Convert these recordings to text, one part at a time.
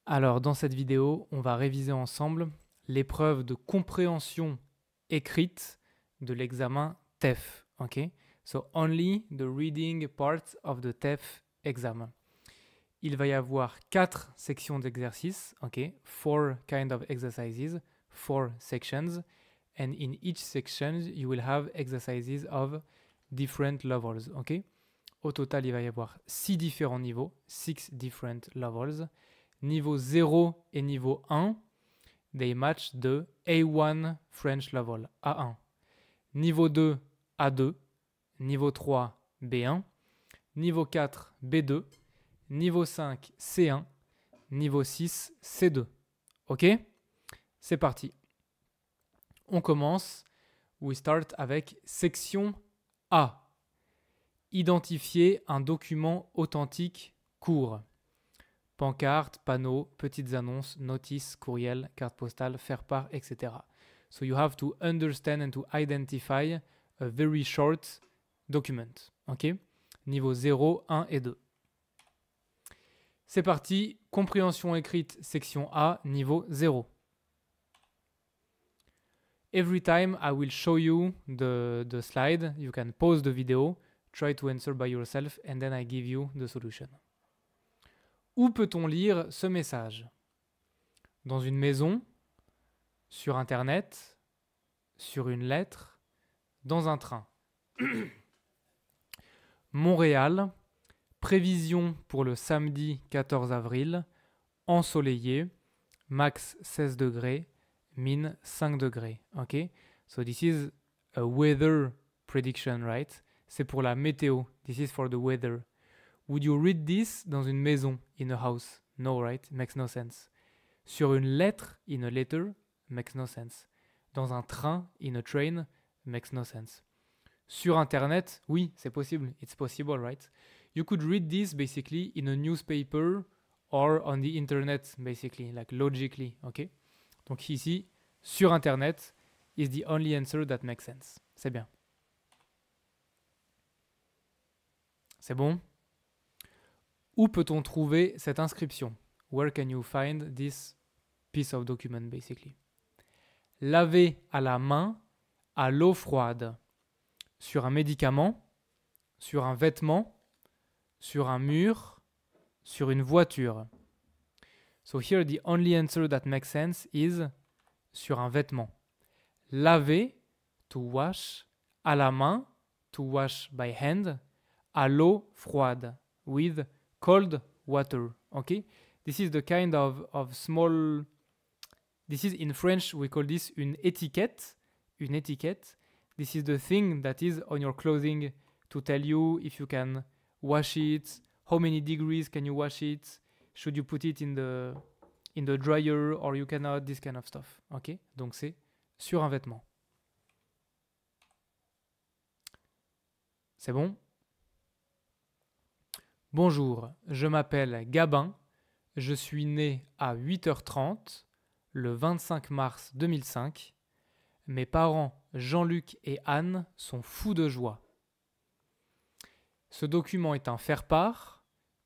Alors, dans cette vidéo, on va réviser ensemble l'épreuve de compréhension écrite de l'examen TEF. Okay? So, only the reading part of the TEF exam. Il va y avoir 4 sections d'exercices, okay? 4 kind of exercises, 4 sections, and in each section, you will have exercises of different levels, okay? Au total, il va y avoir 6 différents niveaux, 6 different levels. Niveau 0 et niveau 1, they match the A1 French level, A1. Niveau 2, A2. Niveau 3, B1. Niveau 4, B2. Niveau 5, C1. Niveau 6, C2. Ok? C'est parti. On commence. We start avec section A. Identifier un document authentique court. Pancarte, panneaux, petites annonces, notices, courriels, cartes postales, faire-part, etc. So you have to understand and to identify a very short document. Ok? Niveau 0, 1 et 2. C'est parti. Compréhension écrite, section A, niveau 0. Every time I will show you the slide, you can pause the video, try to answer by yourself, and then I give you the solution. Où peut-on lire ce message? Dans une maison, sur Internet, sur une lettre, dans un train. Montréal, prévision pour le samedi 14 avril, ensoleillé, max 16 degrés, min 5 degrés. Ok? So this is a weather prediction, right? C'est pour la météo. This is for the weather. Would you read this dans une maison, in a house? No, right? Makes no sense. Sur une lettre, in a letter, makes no sense. Dans un train, in a train, makes no sense. Sur Internet, oui, c'est possible. It's possible, right? You could read this basically in a newspaper or on the internet, basically, like logically, ok? Donc ici, sur Internet is the only answer that makes sense. C'est bien. C'est bon? Où peut-on trouver cette inscription? Where can you find this piece of document, basically? Laver à la main à l'eau froide. Sur un médicament, sur un vêtement, sur un mur, sur une voiture. So here the only answer that makes sense is sur un vêtement. Laver, to wash, à la main, to wash by hand, à l'eau froide, with cold water. Okay? This is the kind of small... This is in French, we call this une étiquette. Une étiquette. This is the thing that is on your clothing to tell you if you can wash it, how many degrees can you wash it, should you put it in the dryer or you cannot, this kind of stuff. Ok? Donc c'est sur un vêtement. C'est bon? Bonjour, je m'appelle Gabin, je suis né à 8h30 le 25 mars 2005. Mes parents Jean-Luc et Anne sont fous de joie. Ce document est un faire-part,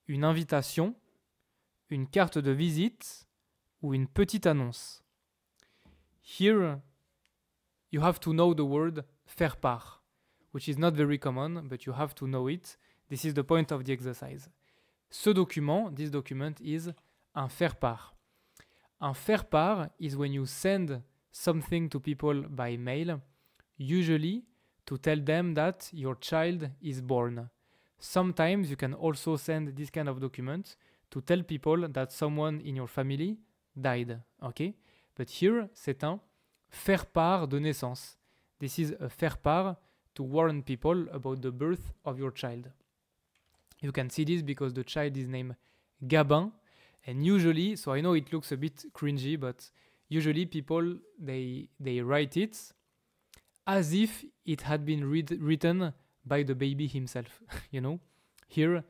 une invitation, une carte de visite ou une petite annonce. Here, you have to know the word faire-part, which is not very common, but you have to know it. This is the point of the exercise. Ce document, this document is un faire-part. Un faire-part is when you send something to people by mail, usually to tell them that your child is born. Sometimes you can also send this kind of document to tell people that someone in your family died. Okay? But here, c'est un faire-part de naissance. This is a faire-part to warn people about the birth of your child. You can see this because the child is named Gabin, and usually, so I know it looks a bit cringy, but usually people, they write it as if it had been written by the baby himself, you know? Here,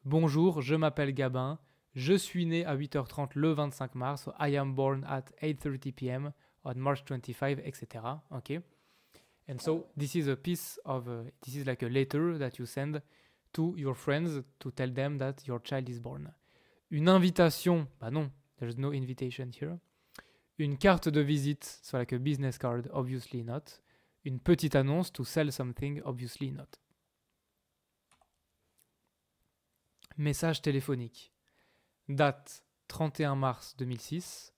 bonjour, je m'appelle Gabin, je suis né à 8h30 le 25 mars, so I am born at 8:30 p.m. on March 25, etc. Okay? And so this is a piece of, this is like a letter that you send to your friends to tell them that your child is born. Une invitation, bah non, There's no invitation here. Une carte de visite, so like a business card, obviously not. Une petite annonce, to sell something, obviously not. Message téléphonique. Date 31 mars 2006.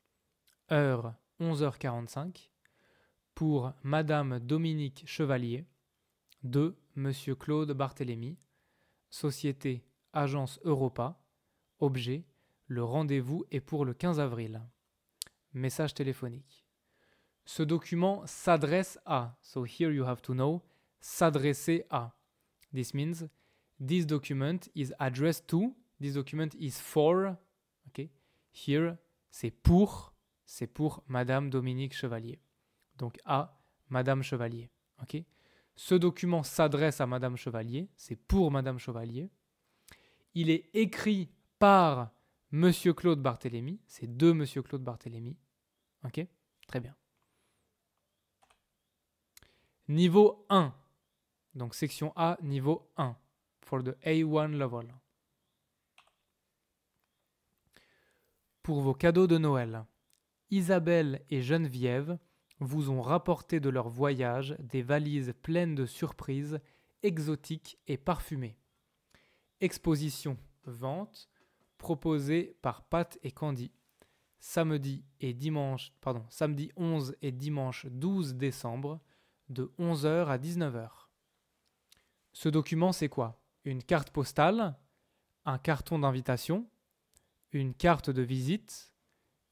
Heure 11h45. Pour Madame Dominique Chevalier. De Monsieur Claude Barthélémy. Société Agence Europa. Objet. Le rendez-vous est pour le 15 avril. Message téléphonique. Ce document s'adresse à. So here you have to know. S'adresser à. This means this document is addressed to. This document is for. Okay. Here, c'est pour Madame Dominique Chevalier. Donc à Madame Chevalier. Okay. Ce document s'adresse à Madame Chevalier. C'est pour Madame Chevalier. Il est écrit par Monsieur Claude Barthélémy. C'est de Monsieur Claude Barthélémy. Ok. Très bien. Niveau 1. Donc section A, niveau 1. For the A1 level. Pour vos cadeaux de Noël, Isabelle et Geneviève vous ont rapporté de leur voyage des valises pleines de surprises exotiques et parfumées. Exposition, vente, proposée par Pat et Candy. Samedi 11 et dimanche 12 décembre, de 11h à 19h. Ce document, c'est quoi? Une carte postale, un carton d'invitation, une carte de visite,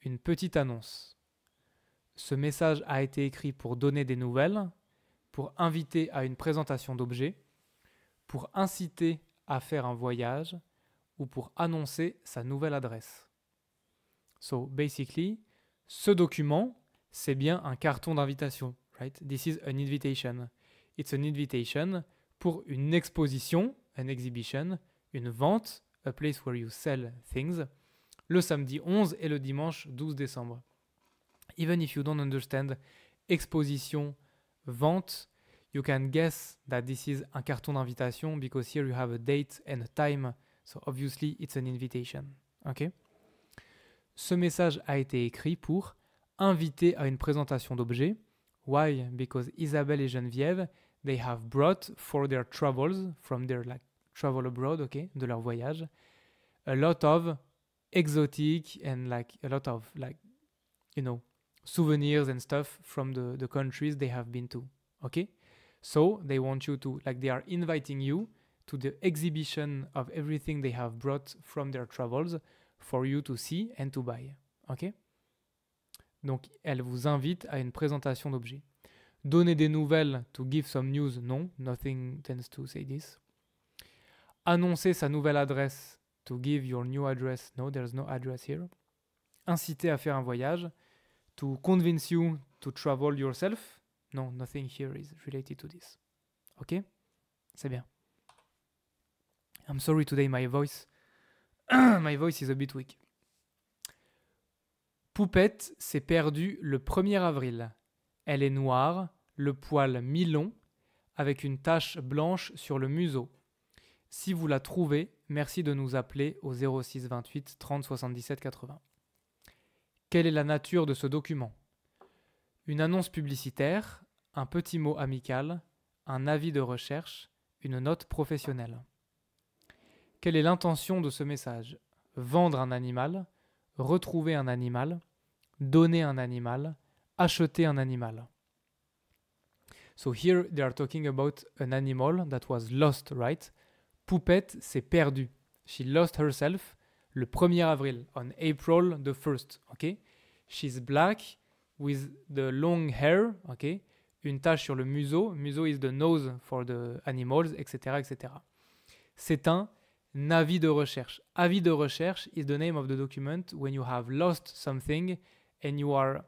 une petite annonce. Ce message a été écrit pour donner des nouvelles, pour inviter à une présentation d'objets, pour inciter à faire un voyage ou pour annoncer sa nouvelle adresse. So basically, ce document, c'est bien un carton d'invitation, right? This is an invitation. It's an invitation pour une exposition, an exhibition, une vente, a place where you sell things, le samedi 11 et le dimanche 12 décembre. Even if you don't understand exposition, vente, you can guess that this is un carton d'invitation because here you have a date and a time, so obviously it's an invitation. Okay? Ce message a été écrit pour inviter à une présentation d'objets. Why? Because Isabelle et Geneviève, they have brought for their travels, from their travel abroad, okay, de leur voyage, a lot of exotic and a lot of souvenirs and stuff from the countries they have been to. Okay? So they want you to, they are inviting you to the exhibition of everything they have brought from their travels for you to see and to buy. Ok? Donc, elle vous invite à une présentation d'objets. Donner des nouvelles, to give some news, non. Nothing tends to say this. Annoncer sa nouvelle adresse, to give your new address, no, there's no address here. Inciter à faire un voyage, to convince you to travel yourself, no, nothing here is related to this. Ok? C'est bien. I'm sorry today, my voice is a bit weak. Poupette s'est perdue le 1er avril. Elle est noire, le poil mi-long, avec une tache blanche sur le museau. Si vous la trouvez, merci de nous appeler au 06 28 30 77 80. Quelle est la nature de ce document? Une annonce publicitaire, un petit mot amical, un avis de recherche, une note professionnelle. Quelle est l'intention de ce message? Vendre un animal, retrouver un animal, donner un animal, acheter un animal. So here they are talking about an animal that was lost, right? Poupette s'est perdue. She lost herself le 1er avril, on April the 1st, okay? She's black with the long hair, okay? Une tache sur le museau. Museau is the nose for the animals, etc., etc. C'est un avis de recherche. Avis de recherche is the name of the document when you have lost something and you are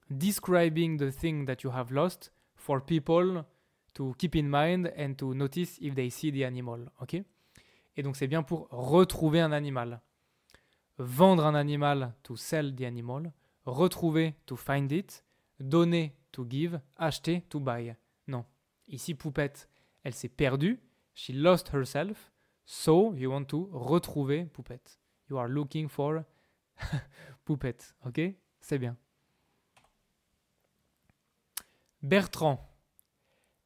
describing the thing that you have lost for people to keep in mind and to notice if they see the animal. Okay? Et donc c'est bien pour retrouver un animal. Vendre un animal, to sell the animal. Retrouver, to find it. Donner, to give. Acheter, to buy. Non. Ici, Poupette, elle s'est perdue. She lost herself. So, you want to retrouver Poupette. You are looking for poupette, ok? C'est bien. Bertrand,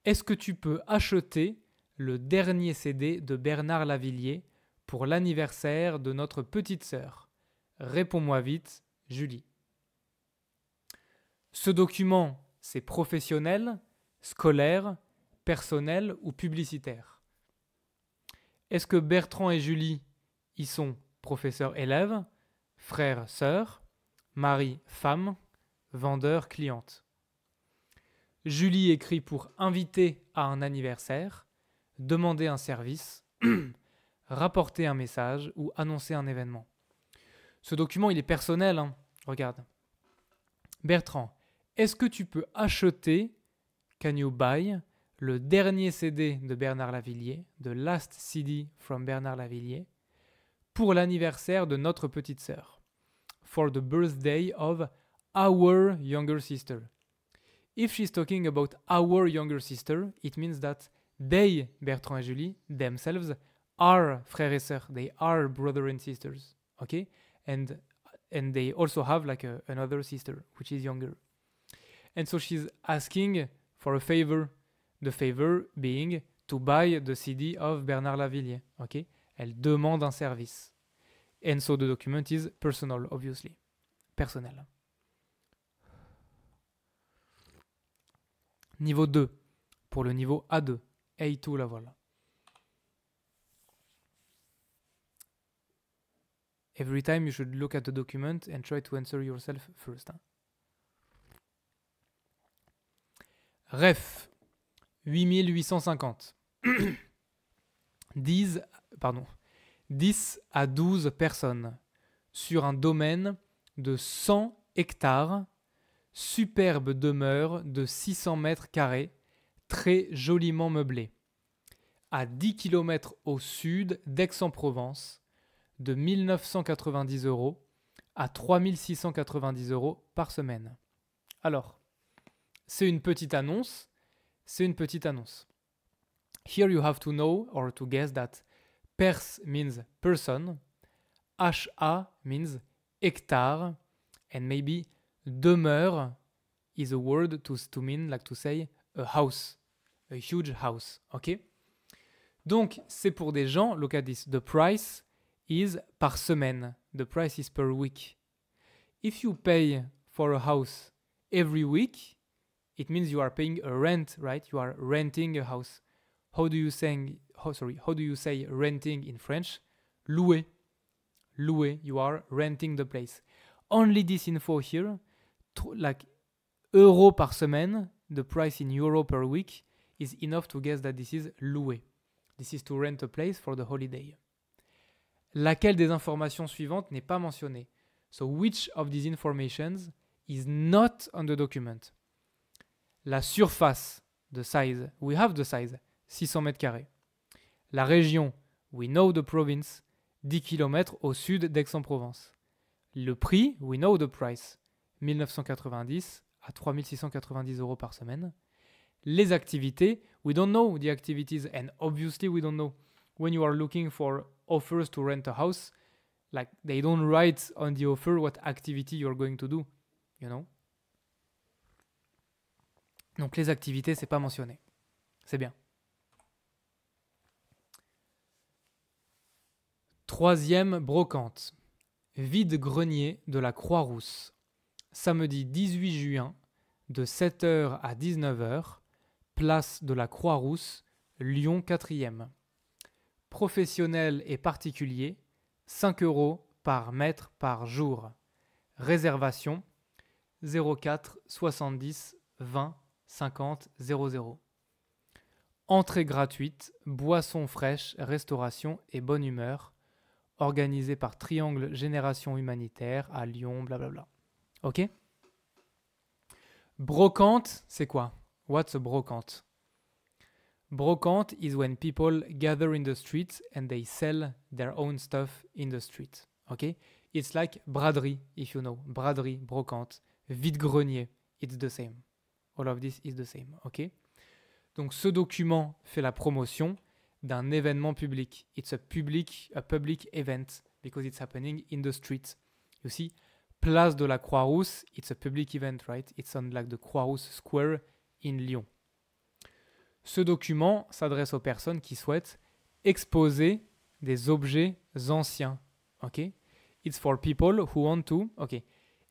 est-ce que tu peux acheter le dernier CD de Bernard Lavilliers pour l'anniversaire de notre petite sœur? Réponds-moi vite, Julie. Ce document, c'est professionnel, scolaire, personnel ou publicitaire? Est-ce que Bertrand et Julie y sont professeurs-élèves, frères-sœurs, mari-femme, vendeur-cliente? Julie écrit pour inviter à un anniversaire, demander un service, rapporter un message ou annoncer un événement. Ce document, il est personnel, hein. Regarde. Bertrand, est-ce que tu peux acheter, can you buy, le dernier CD de Bernard Lavilliers, the last CD from Bernard Lavilliers, pour l'anniversaire de notre petite sœur, for the birthday of our younger sister? If she's talking about our younger sister, it means that they, Bertrand et Julie, themselves, are frères et sœurs. They are brother and sisters. Okay? And they also have like another sister, which is younger. And so she's asking for a favor. The favor being to buy the CD of Bernard Lavilliers. Okay? Elle demande un service. And so the document is personal, obviously. Personnel. Niveau 2, pour le niveau A2. A2, la voilà. Every time you should look at the document and try to answer yourself first. Ref, 8850. 10 à 12 personnes sur un domaine de 100 hectares, superbe demeure de 600 mètres carrés, très joliment meublée, à 10 km au sud d'Aix-en-Provence, de 1 990 € à 3 690 € par semaine. Alors, c'est une petite annonce. Here you have to know or to guess that pers means person, HA means hectare, and maybe demeure is a word to mean, like to say, a house, a huge house, ok? Donc, c'est pour des gens, look at this, the price is par semaine, the price is per week. If you pay for a house every week, it means you are paying a rent, right? You are renting a house. How do you say renting in French? Louer. Louer, you are renting the place. Only this info here, like euro par semaine, the price in euro per week, is enough to guess that this is louer. This is to rent a place for the holiday. Laquelle des informations suivantes n'est pas mentionnée? So which of these informations is not on the document? La surface, the size, we have the size, 600 mètres carrés. La région, we know the province, 10 km au sud d'Aix-en-Provence. Le prix, we know the price, 1990 à 3690 € par semaine. Les activités, we don't know the activities, and obviously we don't know. When you are looking for offers to rent a house, like they don't write on the offer what activity you're going to do, you know. Donc les activités, c'est pas mentionné. C'est bien. Troisième brocante. Vide-grenier de la Croix-Rousse. Samedi 18 juin, de 7h à 19h, place de la Croix-Rousse, Lyon 4e. Professionnels et particuliers, 5 € par mètre par jour. Réservation 04 70 20 50 00. Entrée gratuite, boissons fraîches, restauration et bonne humeur. Organisé par Triangle Génération Humanitaire à Lyon, blablabla. Ok? Brocante, c'est quoi? What's a brocante? Brocante is when people gather in the street and they sell their own stuff in the street. Okay? It's like braderie, if you know. Braderie, brocante, vide-grenier, it's the same. All of this is the same. Okay? Donc ce document fait la promotion d'un événement public. It's a public event because it's happening in the street. You see, Place de la Croix-Rousse, it's a public event, right? It's on like the Croix-Rousse Square in Lyon. Ce document s'adresse aux personnes qui souhaitent exposer des objets anciens. Okay? It's for people who want to. Okay.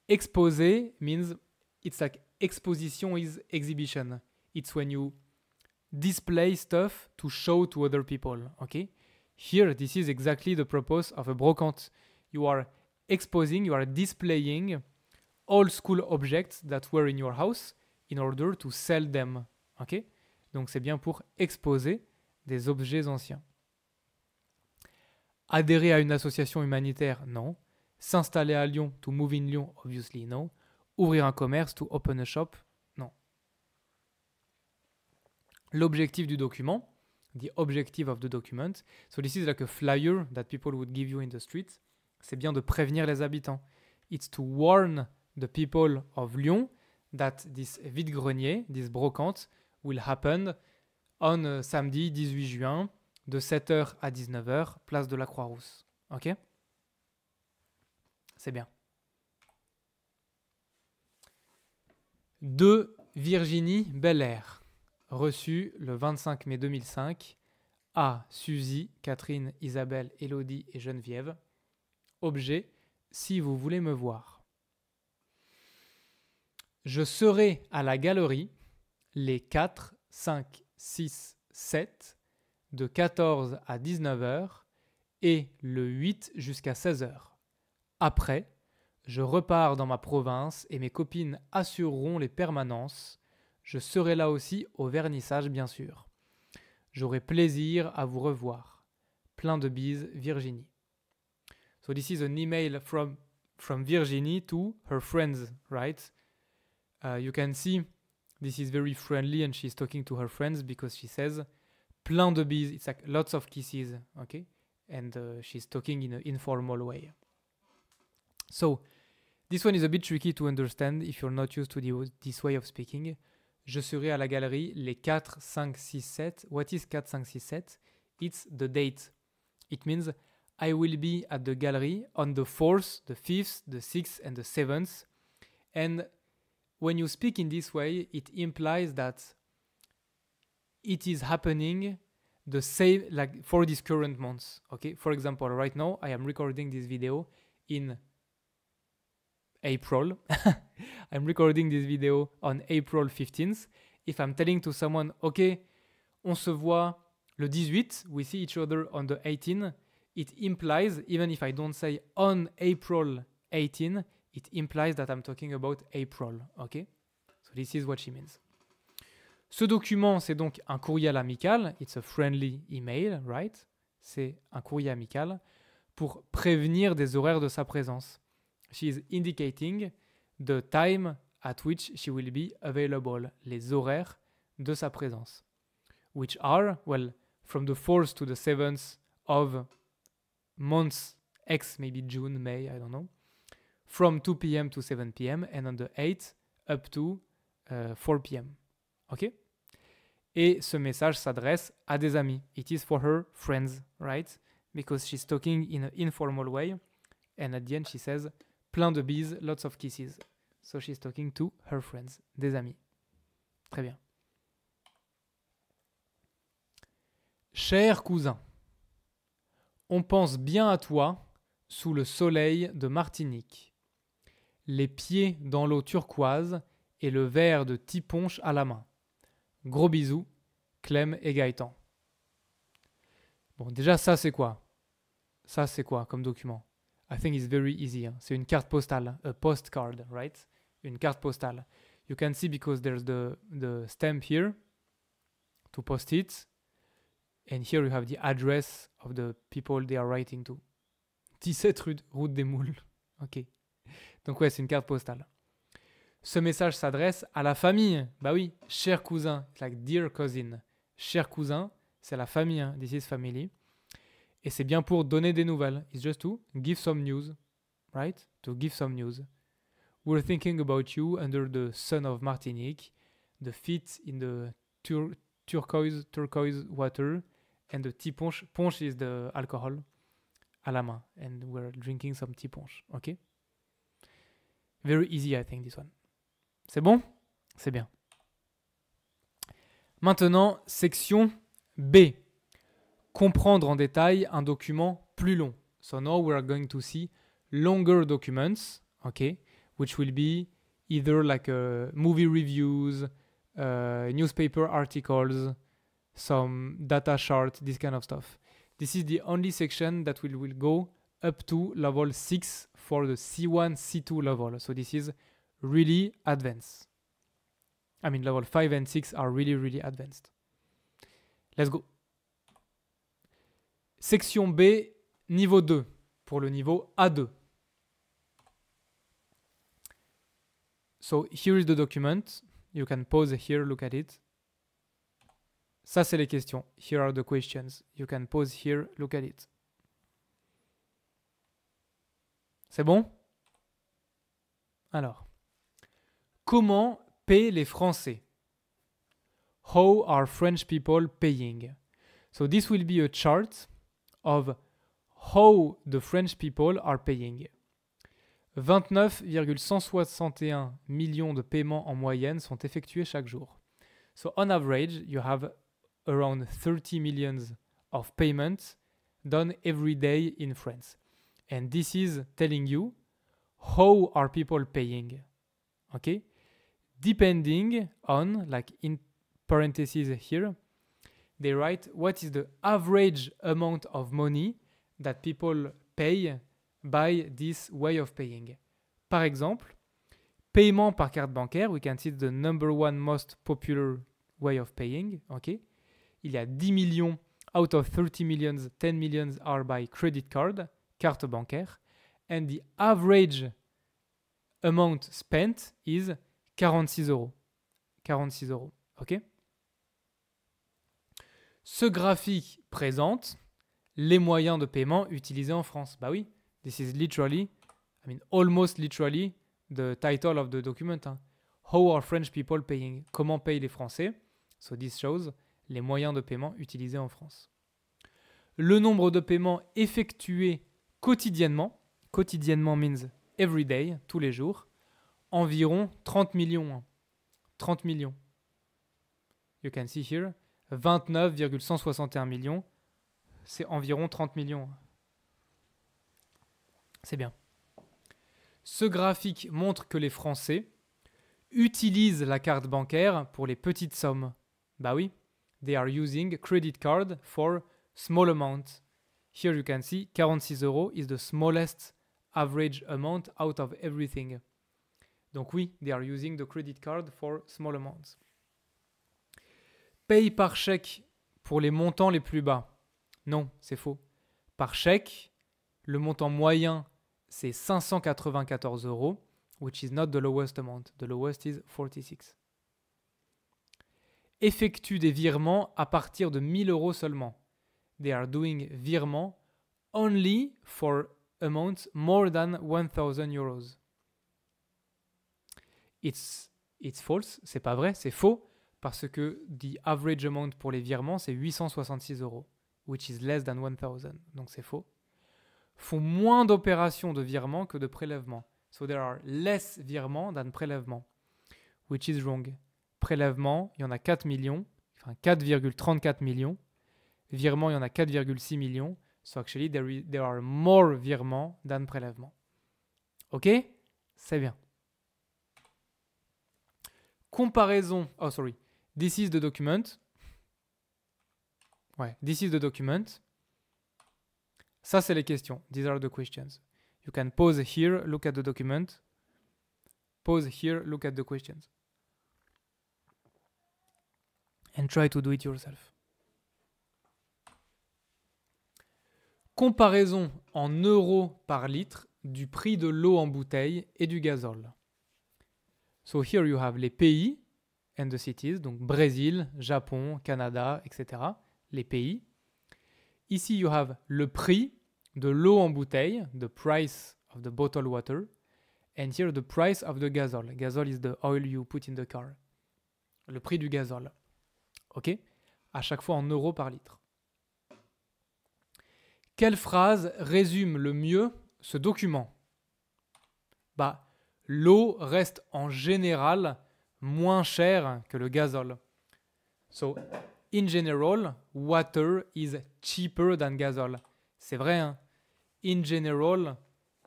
Exposer means it's like exposition is exhibition. It's when you display stuff to show to other people. Okay? Here, this is exactly the purpose of a brocante. You are exposing, you are displaying old school objects that were in your house in order to sell them. Okay? Donc c'est bien pour exposer des objets anciens. Adhérer à une association humanitaire, non. S'installer à Lyon, to move in Lyon, obviously, no. Ouvrir un commerce, to open a shop, non. L'objectif du document, the objective of the document, so this is like a flyer that people would give you in the street, c'est bien de prévenir les habitants. It's to warn the people of Lyon that this vide-grenier, this brocante, will happen on samedi 18 juin de 7h à 19h, place de la Croix-Rousse. Ok? C'est bien. De Virginie Belair, reçu le 25 mai 2005 à Suzy, Catherine, Isabelle, Élodie et Geneviève. Objet, si vous voulez me voir. Je serai à la galerie les 4, 5, 6, 7 de 14 à 19h et le 8 jusqu'à 16h. Après, je repars dans ma province et mes copines assureront les permanences. Je serai là aussi au vernissage, bien sûr. J'aurai plaisir à vous revoir. Plein de bises, Virginie. So this is an email from Virginie to her friends, right? You can see this is very friendly and she's talking to her friends because she says plein de bises. It's like lots of kisses, okay? And she's talking in an informal way. So this one is a bit tricky to understand if you're not used to this way of speaking. Je serai à la galerie les 4, 5, 6, 7. What is 4, 5, 6, 7? It's the date. It means I will be at the gallery on the 4th, the 5th, the 6th, and the 7th. And when you speak in this way, it implies that it is happening the same, like for these current months. Okay, for example, right now I am recording this video in April. I'm recording this video on April 15th. If I'm telling to someone, okay, on se voit le 18, we see each other on the 18th, it implies, even if I don't say on April 18, it implies that I'm talking about April, okay? So this is what she means. Ce document, c'est donc un courriel amical. It's a friendly email, right? C'est un courrier amical pour prévenir des horaires de sa présence. She is indicating the time at which she will be available, les horaires de sa présence, which are, well, from the 4th to the 7th of months X, maybe June, May, I don't know, from 2 p.m. to 7 p.m. and on the 8th up to 4 p.m. OK? Et ce message s'adresse à des amis. It is for her friends, right? Because she's talking in an informal way. And at the end, she says, plein de bises, lots of kisses. So she's talking to her friends, des amis. Très bien. Cher cousin, on pense bien à toi sous le soleil de Martinique, les pieds dans l'eau turquoise et le verre de Tiponche à la main. Gros bisous, Clem et Gaëtan. Bon, déjà, ça, c'est quoi? Ça, c'est quoi comme document? I think it's very easy. Hein. C'est une carte postale, a postcard, right? Une carte postale. You can see because there's the stamp here to post it. And here you have the address of the people they are writing to. 17 route des Moules. Ok. Donc ouais, c'est une carte postale. Ce message s'adresse à la famille. Bah oui, cher cousin. It's like dear cousin. Cher cousin, c'est la famille. Hein. This is family. Et c'est bien pour donner des nouvelles. It's just to give some news. Right? To give some news. We're thinking about you under the sun of Martinique. The feet in the turquoise water. And the tea punch. Punch is the alcohol. À la main. And we're drinking some tea punch. Ok? Very easy, I think, this one. C'est bon? C'est bien. Maintenant, section B. Comprendre en détail un document plus long. So now we are going to see longer documents, okay, which will be either like movie reviews, newspaper articles, some data chart, this kind of stuff. This is the only section that will go up to level 6 for the C1, C2 level. So this is really advanced. I mean, level 5 and 6 are really, really advanced. Let's go. Section B, niveau 2, pour le niveau A2. So here is the document. You can pause here, look at it. Ça, c'est les questions. Here are the questions. You can pause here, look at it. C'est bon? Alors, comment paient les Français? How are French people paying? So this will be a chart of how the French people are paying. 29,161 millions de paiements en moyenne sont effectués chaque jour. So on average, you have around 30 millions of payments done every day in France. And this is telling you how are people paying. Okay? Depending on, like in parentheses here, they write what is the average amount of money that people pay by this way of paying. Par exemple, paiement par carte bancaire, we can see the number one most popular way of paying. Okay? Il y a 10 millions out of 30 millions, 10 millions are by credit card, carte bancaire, and the average amount spent is 46 euros. 46 euros, ok? Ce graphique présente les moyens de paiement utilisés en France. Bah oui, this is literally, I mean almost literally the title of the document. Hein. How are French people paying? Comment payent les Français? So this shows les moyens de paiement utilisés en France. Le nombre de paiements effectués quotidiennement, quotidiennement means every day, tous les jours, environ 30 millions. Hein. 30 millions. You can see here, 29,161 millions, c'est environ 30 millions. C'est bien. Ce graphique montre que les Français utilisent la carte bancaire pour les petites sommes. Bah oui. They are using credit card for small amount. Here you can see 46 euros is the smallest average amount out of everything. Donc oui, they are using the credit card for small amounts. Paye par chèque pour les montants les plus bas. Non, c'est faux. Par chèque, le montant moyen, c'est 594 euros, which is not the lowest amount. The lowest is 46. Effectue des virements à partir de 1000 euros seulement. They are doing virements only for amounts more than 1000 euros. It's false, c'est pas vrai, c'est faux, parce que the average amount pour les virements, c'est 866 euros, which is less than 1000, donc c'est faux. Font moins d'opérations de virements que de prélèvements. So there are less virements than prélèvements, which is wrong. Prélèvements, il y en a 4 millions, enfin 4,34 millions. Virements, il y en a 4,6 millions. So actually, there are more virements than prélèvements. Ok? C'est bien. Comparaison. Oh, sorry. This is the document. Ouais, this is the document. Ça, c'est les questions. These are the questions. You can pause here, look at the document. Pause here, look at the questions. And try to do it yourself. Comparaison en euros par litre du prix de l'eau en bouteille et du gazole. So here you have les pays and the cities, donc Brésil, Japon, Canada, etc. Les pays. Ici, you have le prix de l'eau en bouteille, the price of the bottled water, and here the price of the gazole. Gazole is the oil you put in the car. Le prix du gazole. Ok? À chaque fois en euros par litre. Quelle phrase résume le mieux ce document? Bah, l'eau reste en général moins chère que le gazole. So, in general, water is cheaper than gazole. C'est vrai, hein? In general,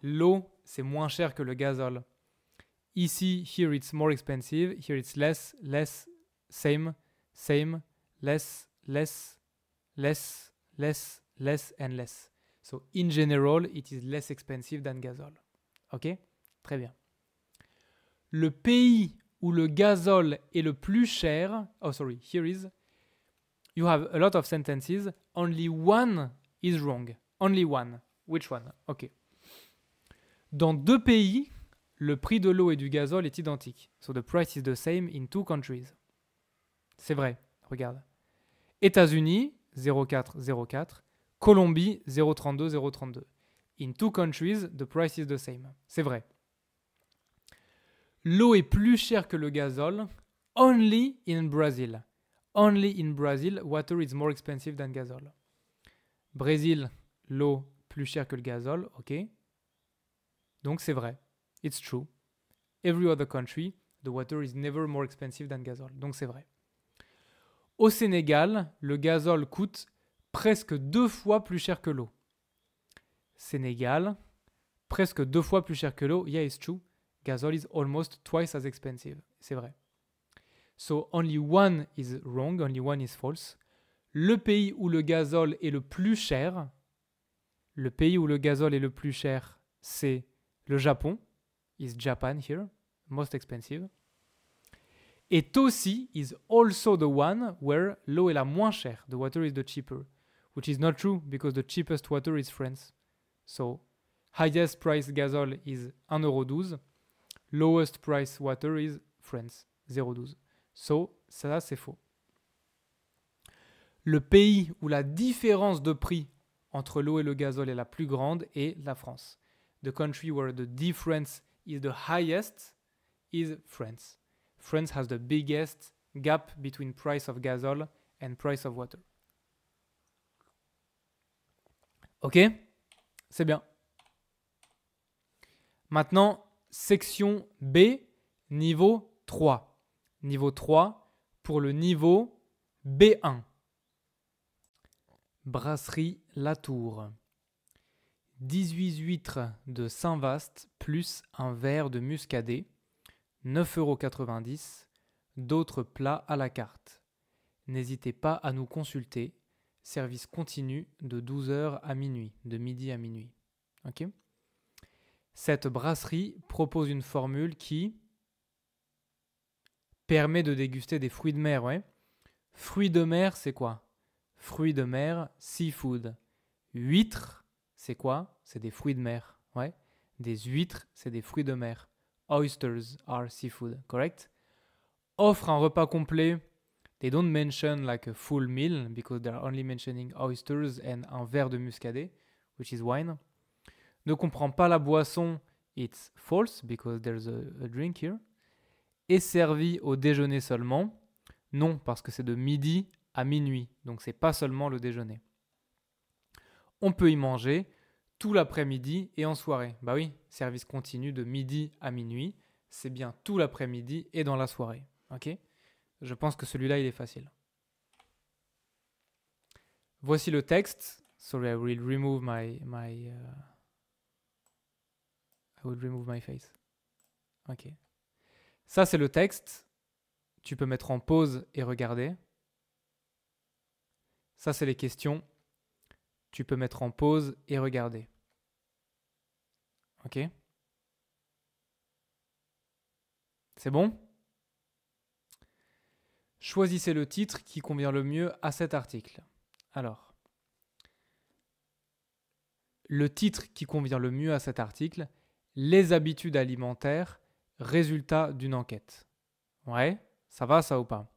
l'eau, c'est moins cher que le gazole. Ici, here it's more expensive. Here it's less, less, same, same, less, less, less, less, less, and less. So, in general, it is less expensive than gazole. OK? Très bien. Le pays où le gazole est le plus cher... Oh, sorry. Here is... You have a lot of sentences. Only one is wrong. Only one. Which one? OK. Dans 2 pays, le prix de l'eau et du gazole est identique. So the price is the same in 2 countries. C'est vrai. Regarde. États-Unis, 0,404. Colombie, 0,32. In 2 countries, the price is the same. C'est vrai. L'eau est plus chère que le gazole. Only in Brazil. Only in Brazil, water is more expensive than gazole. Brésil, l'eau plus chère que le gazole, ok. Donc c'est vrai. It's true. Every other country, the water is never more expensive than gazole. Donc c'est vrai. Au Sénégal, le gazole coûte presque 2 fois plus cher que l'eau. Sénégal, presque 2 fois plus cher que l'eau. Yeah, it's true. Gazole is almost twice as expensive. C'est vrai. So only one is wrong, only one is false. Le pays où le gazole est le plus cher, c'est le Japon. Is Japan here, most expensive. Est aussi, is also the one where l'eau est la moins chère. The water is the cheaper. Which is not true because the cheapest water is France. So, highest price gazole is 1,12 €. Lowest price water is France, 0,12. So, ça c'est faux. Le pays où la différence de prix entre l'eau et le gazole est la plus grande est la France. The country where the difference is the highest is France. France has the biggest gap between price of gazole and price of water. Ok? C'est bien. Maintenant, section B, niveau 3. Niveau 3 pour le niveau B1. Brasserie Latour. 18 huîtres de Saint-Vaast plus un verre de muscadet, 9,90 €, d'autres plats à la carte. N'hésitez pas à nous consulter. Service continu de 12 h à minuit, de midi à minuit. Ok ? Cette brasserie propose une formule qui permet de déguster des fruits de mer, ouais. Fruits de mer, c'est quoi? Fruits de mer, seafood. Huîtres, c'est quoi? C'est des fruits de mer, ouais. Des huîtres, c'est des fruits de mer. Oysters are seafood, correct? Offre un repas complet. They don't mention like a full meal because they're only mentioning oysters and un verre de muscadet, which is wine. Ne comprend pas la boisson, it's false because there's a drink here. Est servi au déjeuner seulement. Non, parce que c'est de midi à minuit, donc c'est pas seulement le déjeuner. On peut y manger tout l'après-midi et en soirée. Bah oui, service continu de midi à minuit, c'est bien tout l'après-midi et dans la soirée. Ok ? Je pense que celui-là, il est facile. Voici le texte. Sorry, I will remove I will remove my face. Ok. Ça, c'est le texte. Tu peux mettre en pause et regarder. Ça, c'est les questions. Tu peux mettre en pause et regarder. Ok ? C'est bon ? Choisissez le titre qui convient le mieux à cet article. Alors, le titre qui convient le mieux à cet article, les habitudes alimentaires, résultat d'une enquête. Ouais, ça va ça ou pas?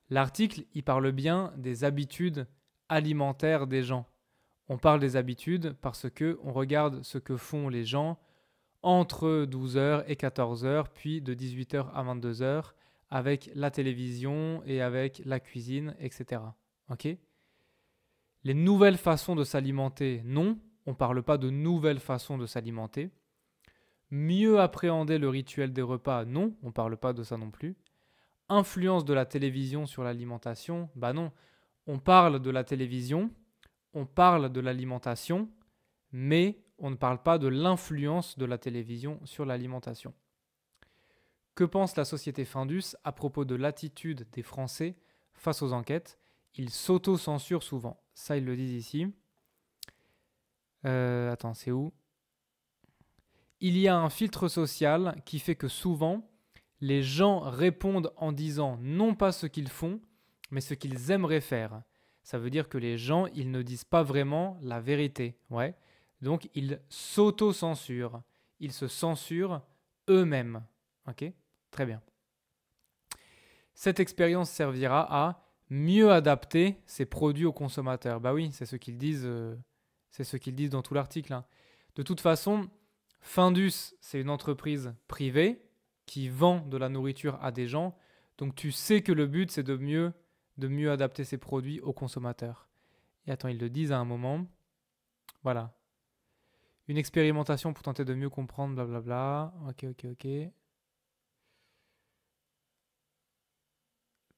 L'article, il parle bien des habitudes alimentaires des gens. On parle des habitudes parce que on regarde ce que font les gens entre 12 h et 14 h, puis de 18 h à 22 h, avec la télévision et avec la cuisine, etc. Ok ? Les nouvelles façons de s'alimenter, non, on ne parle pas de nouvelles façons de s'alimenter. Mieux appréhender le rituel des repas, non, on ne parle pas de ça non plus. Influence de la télévision sur l'alimentation, bah non, on parle de la télévision, on parle de l'alimentation, mais on ne parle pas de l'influence de la télévision sur l'alimentation. Que pense la société Findus à propos de l'attitude des Français face aux enquêtes? Ils s'auto-censurent souvent. Ça, ils le disent ici. Attends, c'est où? Il y a un filtre social qui fait que souvent, les gens répondent en disant non pas ce qu'ils font, mais ce qu'ils aimeraient faire. Ça veut dire que les gens, ils ne disent pas vraiment la vérité. Ouais. Donc, ils s'auto-censurent. Ils se censurent eux-mêmes. Ok? Très bien. Cette expérience servira à mieux adapter ces produits aux consommateurs. Bah oui, c'est ce qu'ils disent, dans tout l'article. Hein. De toute façon, Findus, c'est une entreprise privée qui vend de la nourriture à des gens. Donc tu sais que le but, c'est de mieux adapter ces produits aux consommateurs. Et attends, ils le disent à un moment. Voilà. Une expérimentation pour tenter de mieux comprendre, blablabla. Ok.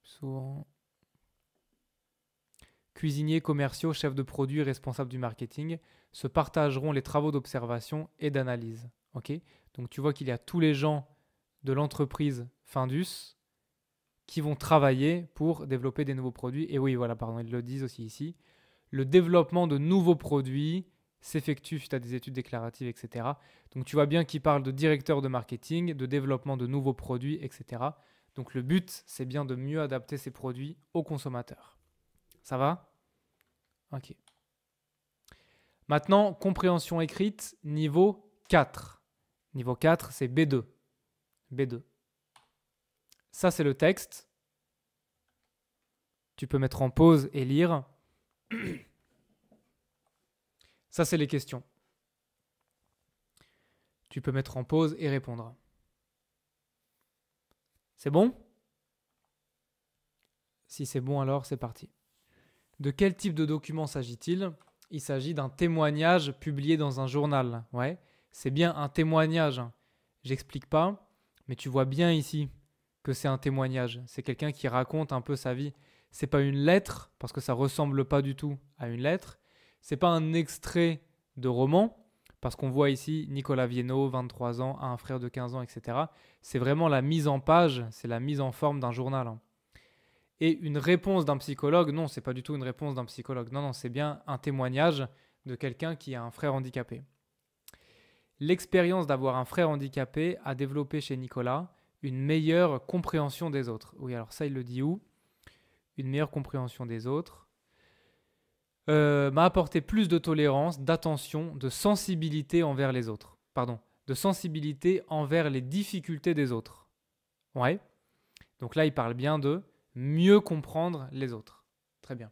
Souvent. Cuisiniers, commerciaux, chefs de produits, responsables du marketing se partageront les travaux d'observation et d'analyse. Okay, donc tu vois qu'il y a tous les gens de l'entreprise Findus qui vont travailler pour développer des nouveaux produits. Et oui, voilà, pardon, ils le disent aussi ici. Le développement de nouveaux produits s'effectue suite à des études déclaratives, etc. Donc tu vois bien qu'ils parlent de directeur de marketing, de développement de nouveaux produits, etc. Donc le but, c'est bien de mieux adapter ces produits aux consommateurs. Ça va? Ok. Maintenant, compréhension écrite, niveau 4. Niveau 4, c'est B2. B2. Ça, c'est le texte. Tu peux mettre en pause et lire. Ça, c'est les questions. Tu peux mettre en pause et répondre. C'est bon? Si c'est bon, alors c'est parti. De quel type de document s'agit-il? Il s'agit d'un témoignage publié dans un journal. Ouais, c'est bien un témoignage. J'explique pas, mais tu vois bien ici que c'est un témoignage. C'est quelqu'un qui raconte un peu sa vie. C'est pas une lettre, parce que ça ressemble pas du tout à une lettre. C'est pas un extrait de roman, parce qu'on voit ici Nicolas Viennot, 23 ans, a un frère de 15 ans, etc. C'est vraiment la mise en page, c'est la mise en forme d'un journal. Et une réponse d'un psychologue, non, c'est pas du tout une réponse d'un psychologue. Non, c'est bien un témoignage de quelqu'un qui a un frère handicapé. L'expérience d'avoir un frère handicapé a développé chez Nicolas une meilleure compréhension des autres. Oui, alors ça, il le dit où? Une meilleure compréhension des autres. M'a apporté plus de tolérance, d'attention, de sensibilité envers les autres. Pardon, de sensibilité envers les difficultés des autres. Ouais. Donc là, il parle bien de mieux comprendre les autres. Très bien.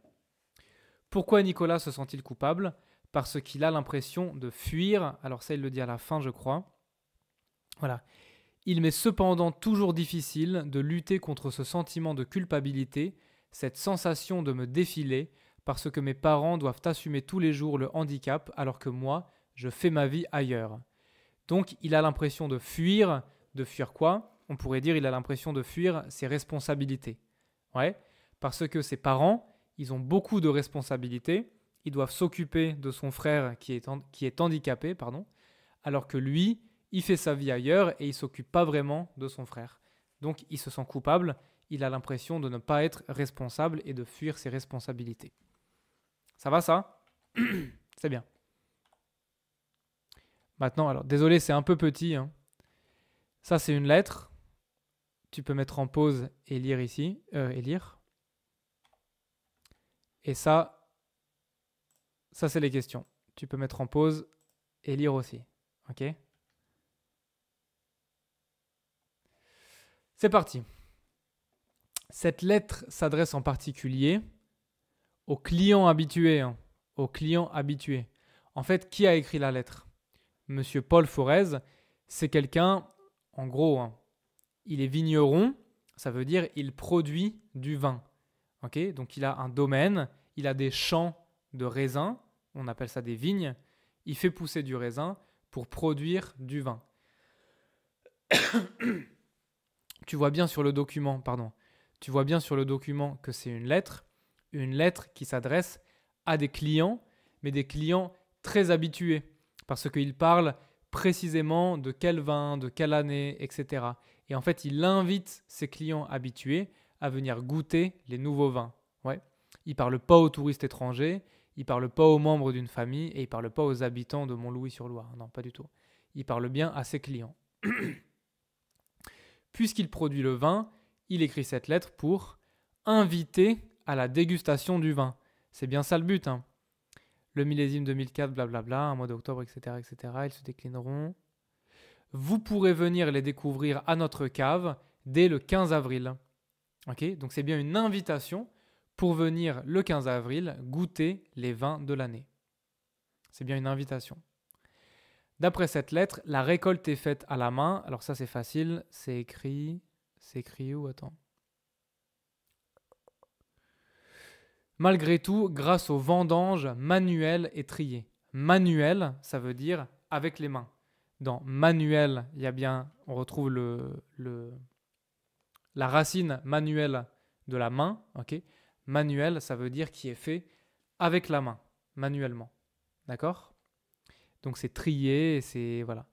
Pourquoi Nicolas se sent-il coupable? Parce qu'il a l'impression de fuir. Alors ça, il le dit à la fin, je crois. Voilà. Il m'est cependant toujours difficile de lutter contre ce sentiment de culpabilité, cette sensation de me défiler, parce que mes parents doivent assumer tous les jours le handicap, alors que moi, je fais ma vie ailleurs. Donc, il a l'impression de fuir quoi? On pourrait dire il a l'impression de fuir ses responsabilités. Ouais, parce que ses parents, ils ont beaucoup de responsabilités, ils doivent s'occuper de son frère qui est handicapé, alors que lui, il fait sa vie ailleurs et il ne s'occupe pas vraiment de son frère. Donc il se sent coupable, il a l'impression de ne pas être responsable et de fuir ses responsabilités. Ça va ça? C'est bien. Maintenant, alors désolé, c'est un peu petit. Hein. Ça, c'est une lettre. Tu peux mettre en pause et lire ici. Et lire. Et ça c'est les questions. Tu peux mettre en pause et lire aussi. Ok? C'est parti. Cette lettre s'adresse en particulier aux clients habitués. Hein. Aux clients habitués. En fait, qui a écrit la lettre? Monsieur Paul Forez, c'est quelqu'un, en gros, hein, il est vigneron, ça veut dire il produit du vin. Okay, donc il a un domaine, il a des champs de raisins, on appelle ça des vignes, il fait pousser du raisin pour produire du vin. Tu vois bien sur le document, que c'est une lettre qui s'adresse à des clients, mais des clients très habitués, parce qu'ils parlent précisément de quel vin, de quelle année, etc. Et en fait, il invite ses clients habitués à venir goûter les nouveaux vins. Ouais. Il ne parle pas aux touristes étrangers, il ne parle pas aux membres d'une famille et il ne parle pas aux habitants de Montlouis-sur-Loire. Non, pas du tout. Il parle bien à ses clients. Puisqu'il produit le vin, il écrit cette lettre pour inviter à la dégustation du vin. C'est bien ça le but. Hein. Le millésime 2004, blablabla, un mois d'octobre, etc., etc. Ils se déclineront. Vous pourrez venir les découvrir à notre cave dès le 15 avril. Okay, donc c'est bien une invitation pour venir le 15 avril goûter les vins de l'année. C'est bien une invitation. D'après cette lettre, la récolte est faite à la main. Alors ça c'est facile, c'est écrit où? Attends. Malgré tout, grâce aux vendanges manuelles et triées. Manuel, ça veut dire avec les mains. Dans manuel, il y a bien, on retrouve la racine manuelle de la main. Okay. Manuel, ça veut dire qui est fait avec la main, manuellement. D'accord? Donc c'est trier, c'est voilà.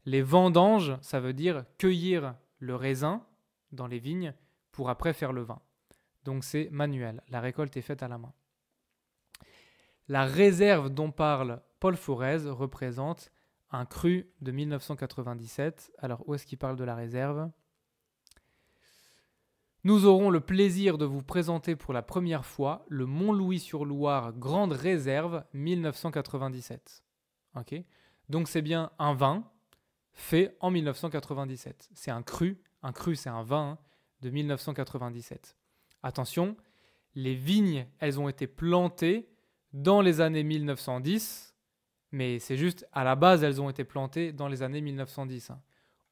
Les vendanges, ça veut dire cueillir le raisin dans les vignes pour après faire le vin. Donc c'est manuel. La récolte est faite à la main. La réserve dont parle Paul Forez représente un cru de 1997. Alors où est-ce qu'il parle de la réserve? Nous aurons le plaisir de vous présenter pour la première fois le Montlouis-sur-Loire Grande Réserve 1997. Ok. Donc c'est bien un vin fait en 1997. C'est un cru c'est un vin de 1997. Attention, les vignes, elles ont été plantées dans les années 1910, mais c'est juste à la base, elles ont été plantées dans les années 1910.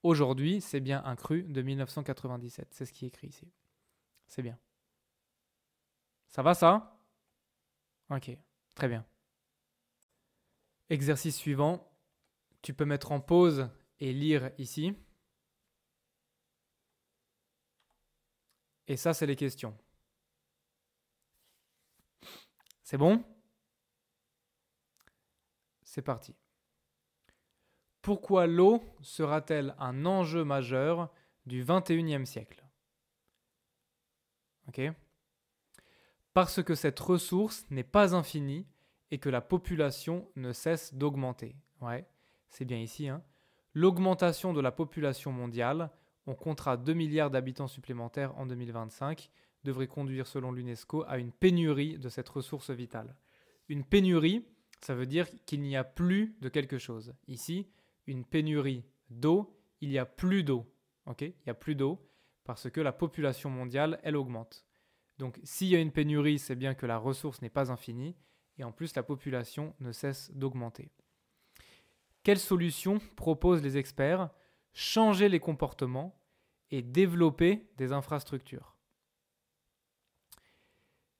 Aujourd'hui, c'est bien un cru de 1997. C'est ce qui est écrit ici. C'est bien. Ça va ça? Ok, très bien. Exercice suivant. Tu peux mettre en pause et lire ici. Et ça, c'est les questions. C'est bon? C'est parti. Pourquoi l'eau sera-t-elle un enjeu majeur du XXIe siècle? Ok. Parce que cette ressource n'est pas infinie et que la population ne cesse d'augmenter. Ouais, c'est bien ici. Hein. L'augmentation de la population mondiale, on comptera 2 milliards d'habitants supplémentaires en 2025, devrait conduire selon l'UNESCO à une pénurie de cette ressource vitale. Une pénurie, ça veut dire qu'il n'y a plus de quelque chose. Ici, une pénurie d'eau, il n'y a plus d'eau. Okay, il n'y a plus d'eau parce que la population mondiale, elle augmente. Donc s'il y a une pénurie, c'est bien que la ressource n'est pas infinie et en plus la population ne cesse d'augmenter. Quelles solutions proposent les experts? Changer les comportements et développer des infrastructures.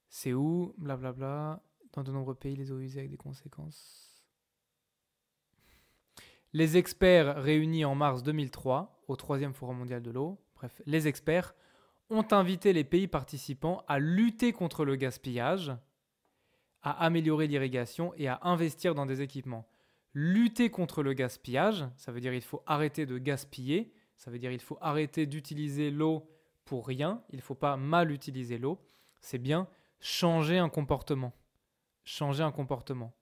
C'est où? Blablabla. Dans de nombreux pays, les eaux usées avec des conséquences. Les experts réunis en mars 2003 au 3e Forum mondial de l'eau, bref, les experts ont invité les pays participants à lutter contre le gaspillage, à améliorer l'irrigation et à investir dans des équipements. Lutter contre le gaspillage, ça veut dire qu'il faut arrêter de gaspiller, ça veut dire qu'il faut arrêter d'utiliser l'eau pour rien, il ne faut pas mal utiliser l'eau, c'est bien changer un comportement. Changer un comportement.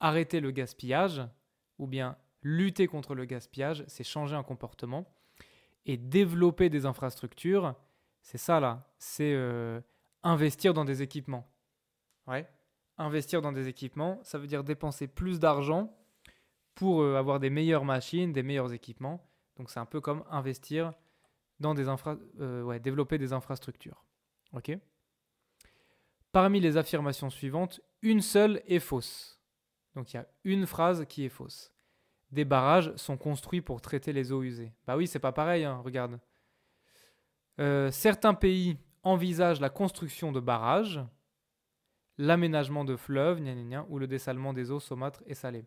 Arrêter le gaspillage, ou bien lutter contre le gaspillage, c'est changer un comportement. Et développer des infrastructures, c'est ça là, c'est investir dans des équipements. Ouais. Investir dans des équipements, ça veut dire dépenser plus d'argent pour avoir des meilleures machines, des meilleurs équipements. Donc c'est un peu comme investir dans des développer des infrastructures. Ok. Parmi les affirmations suivantes, une seule est fausse. Donc il y a une phrase qui est fausse. Des barrages sont construits pour traiter les eaux usées. Bah oui, c'est pas pareil, hein, regarde. Certains pays envisagent la construction de barrages, l'aménagement de fleuves, ou le dessalement des eaux saumâtres et salées.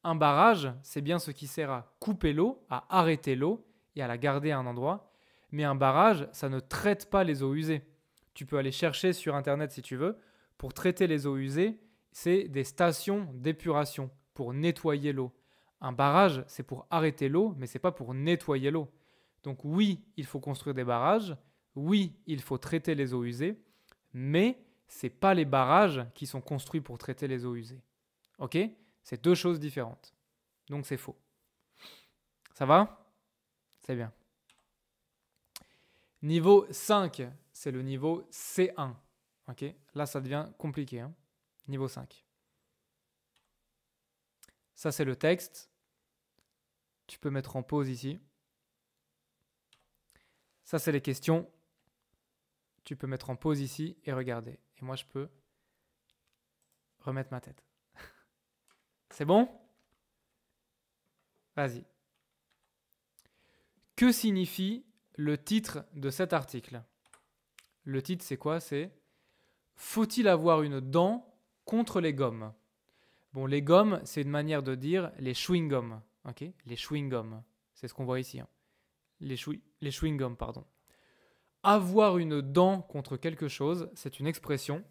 Un barrage, c'est bien ce qui sert à couper l'eau, à arrêter l'eau et à la garder à un endroit. Mais un barrage, ça ne traite pas les eaux usées. Tu peux aller chercher sur Internet si tu veux. Pour traiter les eaux usées, c'est des stations d'épuration pour nettoyer l'eau. Un barrage, c'est pour arrêter l'eau, mais ce n'est pas pour nettoyer l'eau. Donc oui, il faut construire des barrages. Oui, il faut traiter les eaux usées. Mais ce n'est pas les barrages qui sont construits pour traiter les eaux usées. Ok ? C'est deux choses différentes. Donc c'est faux. Ça va ? C'est bien. Niveau 5, c'est le niveau C1. Ok ? Là, ça devient compliqué. Hein ? Niveau 5. Ça, c'est le texte. Tu peux mettre en pause ici. Ça, c'est les questions. Tu peux mettre en pause ici et regarder. Et moi, je peux remettre ma tête. C'est bon ? Vas-y. Que signifie le titre de cet article ? Le titre, c'est quoi ? C'est « Faut-il avoir une dent contre les gommes ?» Bon, les gommes, c'est une manière de dire les chewing-gums. Okay ? Les chewing-gums. C'est ce qu'on voit ici. Hein. Les chewing-gums, pardon. Avoir une dent contre quelque chose, c'est une expression.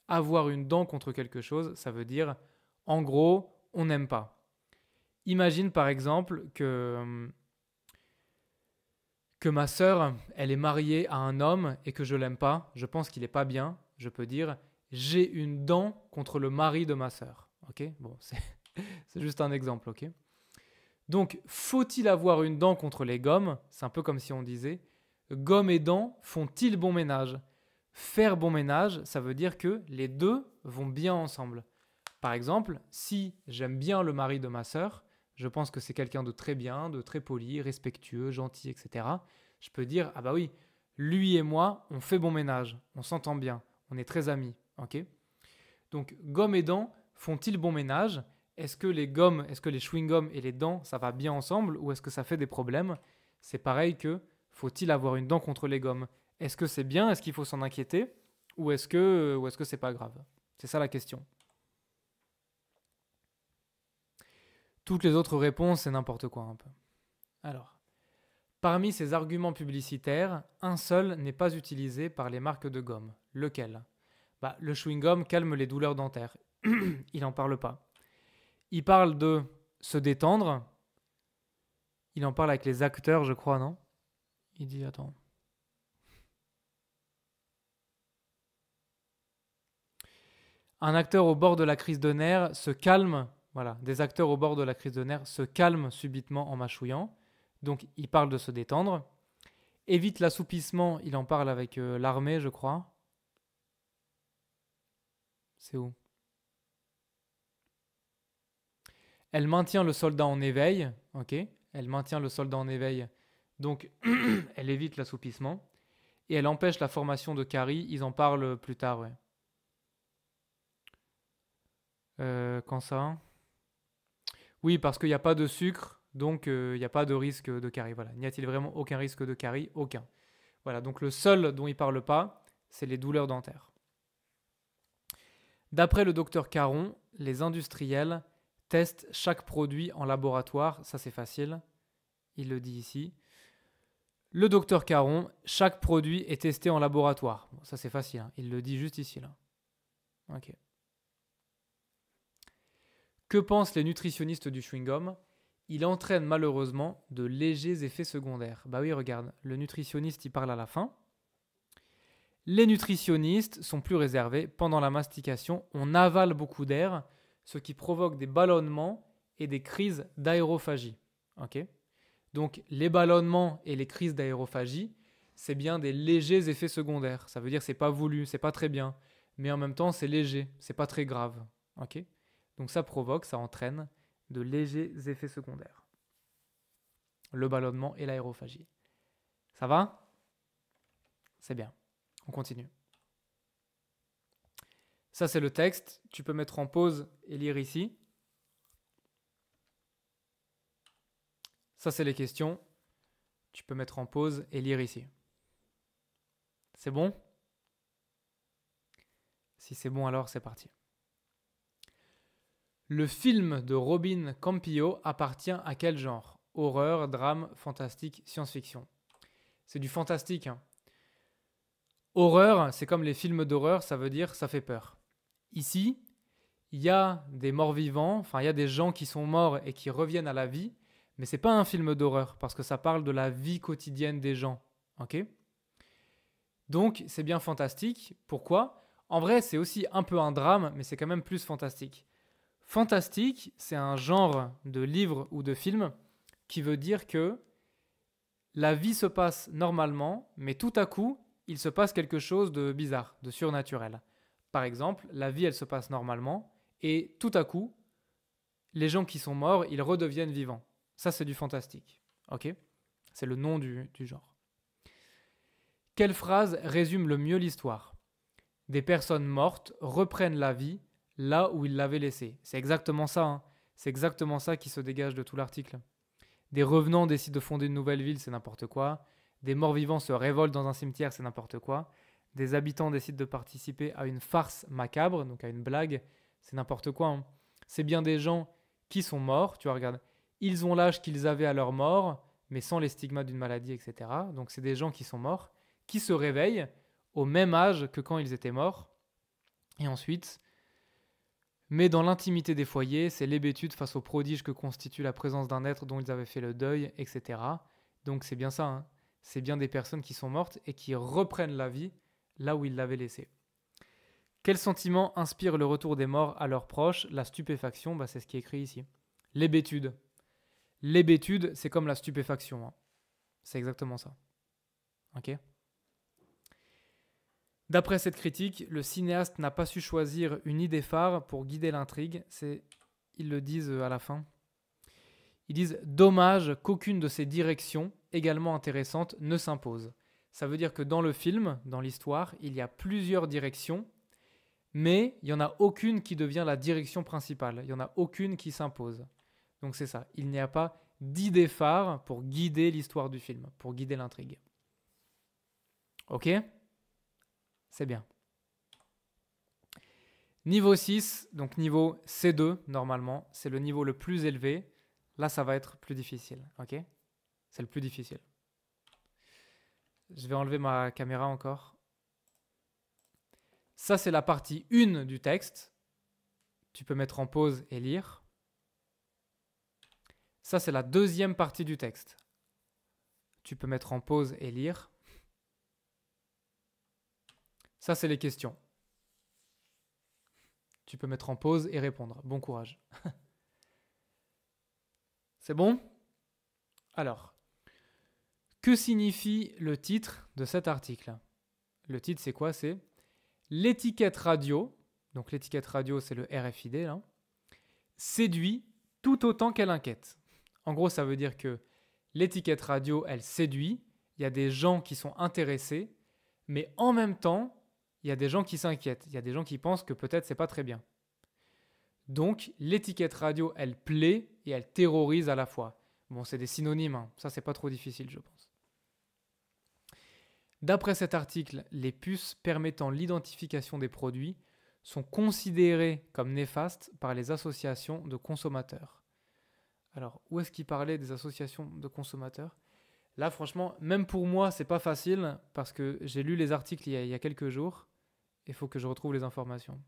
Avoir une dent contre quelque chose, ça veut dire, en gros, on n'aime pas. Imagine par exemple que ma sœur, elle est mariée à un homme et que je l'aime pas, je pense qu'il est pas bien, je peux dire j'ai une dent contre le mari de ma sœur. Ok ? Bon, c'est juste un exemple, ok ? Donc, faut-il avoir une dent contre les gommes ? C'est un peu comme si on disait gomme et dents font-ils bon ménage ? Faire bon ménage, ça veut dire que les deux vont bien ensemble. Par exemple, si j'aime bien le mari de ma sœur, je pense que c'est quelqu'un de très bien, de très poli, respectueux, gentil, etc. Je peux dire, ah bah oui, lui et moi, on fait bon ménage, on s'entend bien, on est très amis, ok ? Donc, gomme et dents font-ils bon ménage ? Est-ce que les chewing-gums et les dents, ça va bien ensemble ou est-ce que ça fait des problèmes ? C'est pareil que, faut-il avoir une dent contre les gommes ? Est-ce que c'est bien ? Est-ce qu'il faut s'en inquiéter ? Ou est-ce que c'est pas grave ? C'est ça la question. Toutes les autres réponses, c'est n'importe quoi un peu. Alors, parmi ces arguments publicitaires, un seul n'est pas utilisé par les marques de gomme. Lequel ? Le chewing-gum calme les douleurs dentaires. Il n'en parle pas. Il parle de se détendre. Il en parle avec les acteurs, je crois, non ? Il dit, attends. Un acteur au bord de la crise de nerfs se calme. Voilà, des acteurs au bord de la crise de nerfs se calment subitement en mâchouillant. Donc, il parle de se détendre. Évite l'assoupissement, il en parle avec l'armée, je crois. C'est où ? Elle maintient le soldat en éveil. Ok ? Elle maintient le soldat en éveil. Donc, elle évite l'assoupissement. Et elle empêche la formation de caries. Ils en parlent plus tard, ouais. Quand ça ? Oui, parce qu'il n'y a pas de sucre, donc il n'y a pas de risque de carie. Voilà. N'y a-t-il vraiment aucun risque de carie ? Aucun. Voilà, donc le seul dont il ne parle pas, c'est les douleurs dentaires. D'après le docteur Caron, les industriels testent chaque produit en laboratoire. Ça, c'est facile. Il le dit ici. Le docteur Caron, chaque produit est testé en laboratoire. Bon, ça, c'est facile. Hein. Il le dit juste ici, là. Ok. Que pensent les nutritionnistes du chewing-gum ? Il entraîne malheureusement de légers effets secondaires. Bah oui, regarde, le nutritionniste, il parle à la fin. Les nutritionnistes sont plus réservés. Pendant la mastication, on avale beaucoup d'air, ce qui provoque des ballonnements et des crises d'aérophagie. Ok ? Donc, les ballonnements et les crises d'aérophagie, c'est bien des légers effets secondaires. Ça veut dire que c'est pas voulu, c'est pas très bien, mais en même temps, c'est léger, c'est pas très grave. Ok ? Donc, ça provoque, ça entraîne de légers effets secondaires. Le ballonnement et l'aérophagie. Ça va ? C'est bien. On continue. Ça, c'est le texte. Tu peux mettre en pause et lire ici. Ça, c'est les questions. Tu peux mettre en pause et lire ici. C'est bon ? Si c'est bon, alors c'est parti. Le film de Robin Campillo appartient à quel genre ? horreur, drame, fantastique, science-fiction. C'est du fantastique, hein. Horreur, c'est comme les films d'horreur, ça veut dire ça fait peur. Ici, il y a des morts vivants, enfin il y a des gens qui sont morts et qui reviennent à la vie, mais c'est pas un film d'horreur parce que ça parle de la vie quotidienne des gens, ok? Donc c'est bien fantastique. Pourquoi? En vrai, c'est aussi un peu un drame, mais c'est quand même plus fantastique. Fantastique, c'est un genre de livre ou de film qui veut dire que la vie se passe normalement, mais tout à coup, il se passe quelque chose de bizarre, de surnaturel. Par exemple, la vie, elle se passe normalement, et tout à coup, les gens qui sont morts, ils redeviennent vivants. Ça, c'est du fantastique. Ok? C'est le nom du genre. Quelle phrase résume le mieux l'histoire? Des personnes mortes reprennent la vie là où ils l'avaient laissée. C'est exactement ça, hein. C'est exactement ça qui se dégage de tout l'article. Des revenants décident de fonder une nouvelle ville, c'est n'importe quoi. Des morts-vivants se révoltent dans un cimetière, c'est n'importe quoi. Des habitants décident de participer à une farce macabre, donc à une blague, c'est n'importe quoi, hein. C'est bien des gens qui sont morts, tu vois, regarde. Ils ont l'âge qu'ils avaient à leur mort, mais sans les stigmates d'une maladie, etc. Donc c'est des gens qui sont morts, qui se réveillent au même âge que quand ils étaient morts. Et ensuite, mais dans l'intimité des foyers, c'est l'hébétude face au prodige que constitue la présence d'un être dont ils avaient fait le deuil, etc. Donc c'est bien ça, hein. C'est bien des personnes qui sont mortes et qui reprennent la vie là où ils l'avaient laissée. Quel sentiment inspire le retour des morts à leurs proches? La stupéfaction, c'est ce qui est écrit ici. L'hébétude. L'hébétude, c'est comme la stupéfaction, hein. C'est exactement ça. Ok? D'après cette critique, le cinéaste n'a pas su choisir une idée phare pour guider l'intrigue. Ils le disent à la fin. Ils disent « Dommage qu'aucune de ces directions, également intéressantes, ne s'impose ». Ça veut dire que dans le film, dans l'histoire, il y a plusieurs directions, mais il n'y en a aucune qui devient la direction principale. Il n'y en a aucune qui s'impose. Donc c'est ça. Il n'y a pas d'idée phare pour guider l'histoire du film, pour guider l'intrigue. Ok ? C'est bien. Niveau 6, donc niveau C2, normalement, c'est le niveau le plus élevé. Là, ça va être plus difficile, ok? C'est le plus difficile. Je vais enlever ma caméra encore. Ça, c'est la partie 1 du texte. Tu peux mettre en pause et lire. Ça, c'est la deuxième partie du texte. Tu peux mettre en pause et lire. Ça, c'est les questions. Tu peux mettre en pause et répondre. Bon courage. C'est bon? Alors, que signifie le titre de cet article? Le titre, c'est quoi? C'est l'étiquette radio. Donc, l'étiquette radio, c'est le RFID, là. Séduit tout autant qu'elle inquiète. En gros, ça veut dire que l'étiquette radio, elle séduit. Il y a des gens qui sont intéressés, mais en même temps, il y a des gens qui s'inquiètent. Il y a des gens qui pensent que peut-être c'est pas très bien. Donc, l'étiquette radio, elle plaît et elle terrorise à la fois. Bon, c'est des synonymes, hein. Ça, c'est pas trop difficile, je pense. D'après cet article, les puces permettant l'identification des produits sont considérées comme néfastes par les associations de consommateurs. Alors, où est-ce qu'il parlait des associations de consommateurs? Là, franchement, même pour moi, c'est pas facile parce que j'ai lu les articles il y a quelques jours. Il faut que je retrouve les informations.